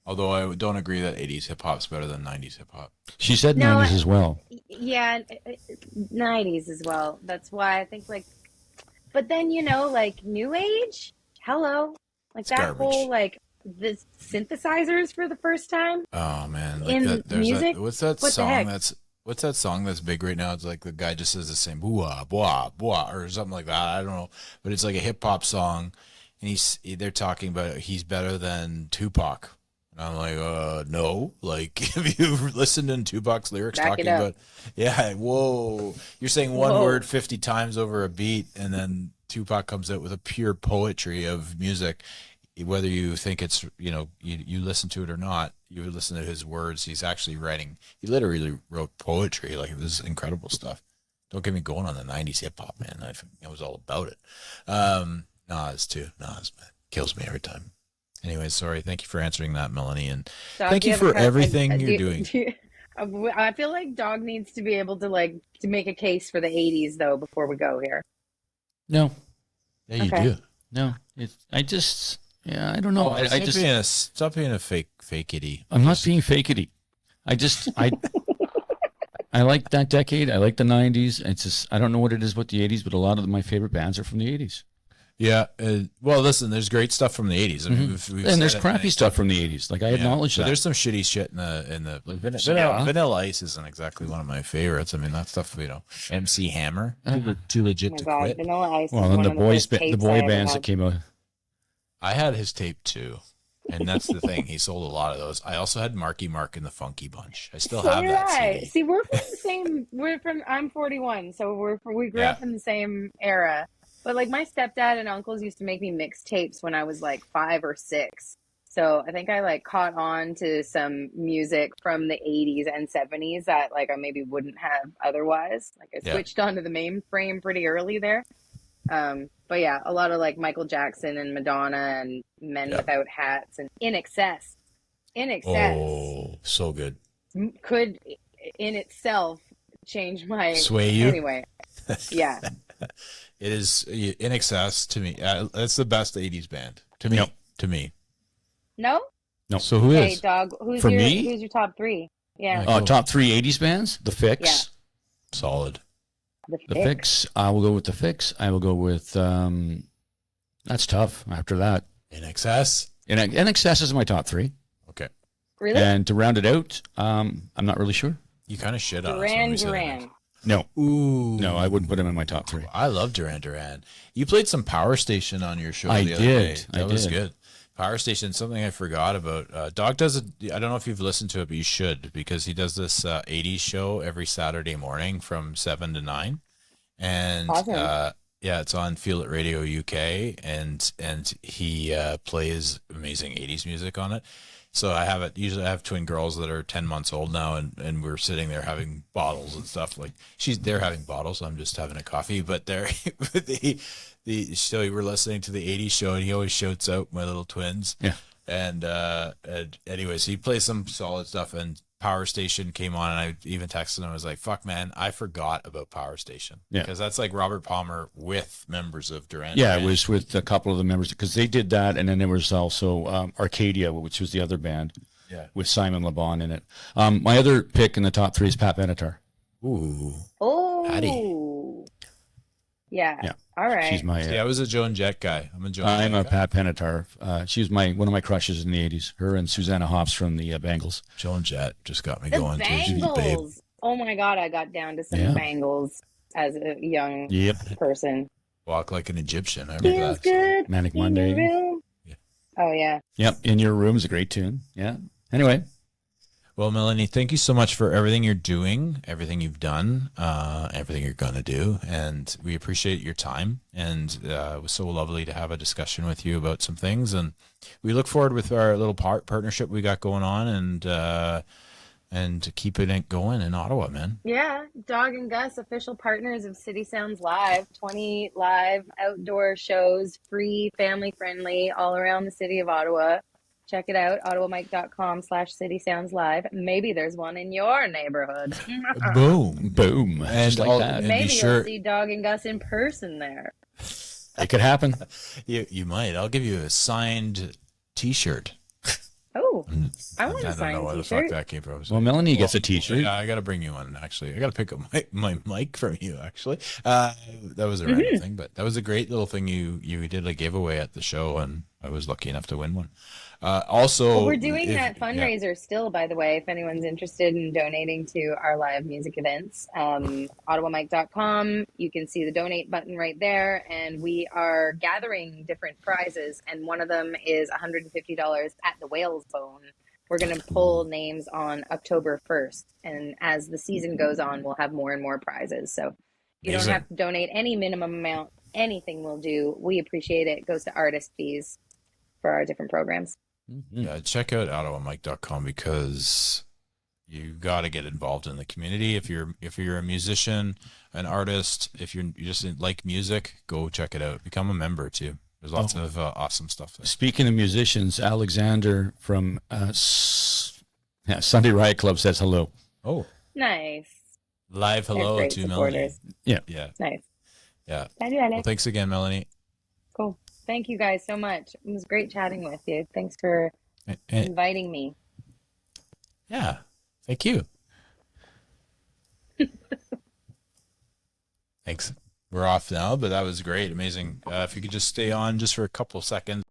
Although I don't agree that 80s hip hop's better than 90s hip hop. She said 90s as well. Yeah, 90s as well. That's why I think but then new age. Hello, it's that garbage. whole the synthesizers for the first time. Oh man, in music. What's that song that's big right now? It's the guy just says the same blah blah blah or something like that. I don't know, but it's a hip hop song, and they're talking about he's better than Tupac. And I'm no. Have you listened to Tupac's lyrics talking about? Yeah, whoa. You're saying one word 50 times over a beat, and then Tupac comes out with a pure poetry of music. Whether you think it's, you listen to it or not, you listen to his words. He's actually writing. He literally wrote poetry. It was incredible stuff. Don't get me going on the 90s hip hop, man. I was all about it. Nas too. Nas, man, kills me every time. Anyway, sorry. Thank you for answering that, Melanie, and thank you for everything you're doing. I feel like Dawg needs to be able to to make a case for the 80s though before we go here. No. Yeah, you do. No, Yeah, I don't know. Stop being a fakeity. I'm not being fakeity. I like that decade. I like the 90s. It's just, I don't know what it is about the 80s, but a lot of my favorite bands are from the 80s. Yeah. Well, listen, there's great stuff from the 80s. I mean, And there's crappy stuff from the 80s. Like, I acknowledge that. There's some shitty shit in the like Vanilla Ice isn't exactly one of my favorites. I mean, that stuff, MC Hammer, too legit to quit. Vanilla Ice. Well, then the boy bands that came out. I had his tape too. And that's the thing. He sold a lot of those. I also had Marky Mark and the Funky Bunch. I still have that CD. See, we're from the same. I'm 41, so we grew up in the same era. But like my stepdad and uncles used to make me mixtapes when I was like 5 or 6. So I think I like caught on to some music from the 80s and 70s that like I maybe wouldn't have otherwise. Like I switched onto the mainframe pretty early there. But yeah, a lot of like Michael Jackson and Madonna and Men Without Hats and In Excess. Oh, so good. Could in itself change my sway you anyway. Yeah. It is In Excess to me. That's the best 80s band to me. Yep. To me. No? So who is? Dog. Who's your top 3? Yeah. Top 3 80s bands? The Fix. Yeah. Solid. The Fix. I will go with The Fix. I will go with, that's tough after that. In Excess? In Excess is my top 3. Okay. Really? And to round it out, I'm not really sure. You kind of shit on Duran. No. Ooh. No, I wouldn't put him in my top 3. I love Duran. You played some Power Station on your show the other day. That was good. Power Station, something I forgot about. Dawg does I don't know if you've listened to it, but you should, because he does this 80s show every Saturday morning from 7 to 9. And awesome. it's on Feel It Radio UK, and he plays amazing 80s music on it. So I have it. Usually I have twin girls that are 10 months old now, and we're sitting there having bottles and stuff. Like they're having bottles. I'm just having a coffee, but they're so we're listening to the 80s show, and he always shouts out my little twins. Yeah. And anyways, he plays some solid stuff, and Power Station came on, and I even texted him. I was like, fuck, man, I forgot about Power Station. Yeah. Because that's like Robert Palmer with members of Duran. Yeah, it was with a couple of the members, because they did that, and then there was also Arcadia, which was the other band, with Simon Le Bon in it. My other pick in the top 3 is Pat Benatar. Ooh. Oh. Patty. Yeah. All right. She's my. I was a Joan Jett guy. I'm a Pat Benatar. She was one of my crushes in the 80s. Her and Susanna Hoffs from the Bangles. Joan Jett just got me The going. Bangles. Oh my God, I got down to some Bangles as a young person. Walk Like an Egyptian. I remember Feels that. good. Manic Monday. Yeah. Oh yeah. Yep. In Your Room is a great tune. Yeah. Anyway. Well, Melanie, thank you so much for everything you're doing, everything you've done, everything you're going to do. And we appreciate your time. And it was so lovely to have a discussion with you about some things. And we look forward with our little partnership we got going on, and to keep it going in Ottawa, man. Yeah. Dawg and Gus, official partners of City Sounds Live. 20 live outdoor shows, free, family friendly, all around the city of Ottawa. Check it out, ottawamic.com/citysoundslive. Maybe there's one in your neighborhood. Boom. And just like that. And maybe you'll see Dawg and Gus in person there. It could happen. You might. I'll give you a signed T-shirt. Oh, I want a signed I don't know where the T-shirt. fuck that came from. Well, Melanie gets a T-shirt. Yeah, I got to bring you one, actually. I got to pick up my mic from you, actually. That was a random thing, but that was a great little thing you did a giveaway at the show, and I was lucky enough to win one. Also, we're doing that fundraiser still, by the way, if anyone's interested in donating to our live music events. ottawamic.com, you can see the donate button right there, and we are gathering different prizes, and one of them is $150 at the Whale's Bone. We're going to pull names on October 1st, and as the season goes on, we'll have more and more prizes. So you don't have to donate any minimum amount. Anything will do. We appreciate it. It goes to artist fees for our different programs. Yeah, check out ottawamic.com, because you got to get involved in the community. If you're a musician, an artist, if you just like music, go check it out. Become a member too. There's lots of awesome stuff there. Speaking of musicians, Alexander from Sunday Riot Club says hello. Oh, Nice. Live hello to Melanie. Yeah. Yeah. Nice. Yeah. Thank you, Alex. Well, thanks again, Melanie. Cool. Thank you guys so much. It was great chatting with you. Thanks for inviting me. Yeah, thank you. Thanks. We're off now, but that was great. Amazing. If you could just stay on just for a couple seconds.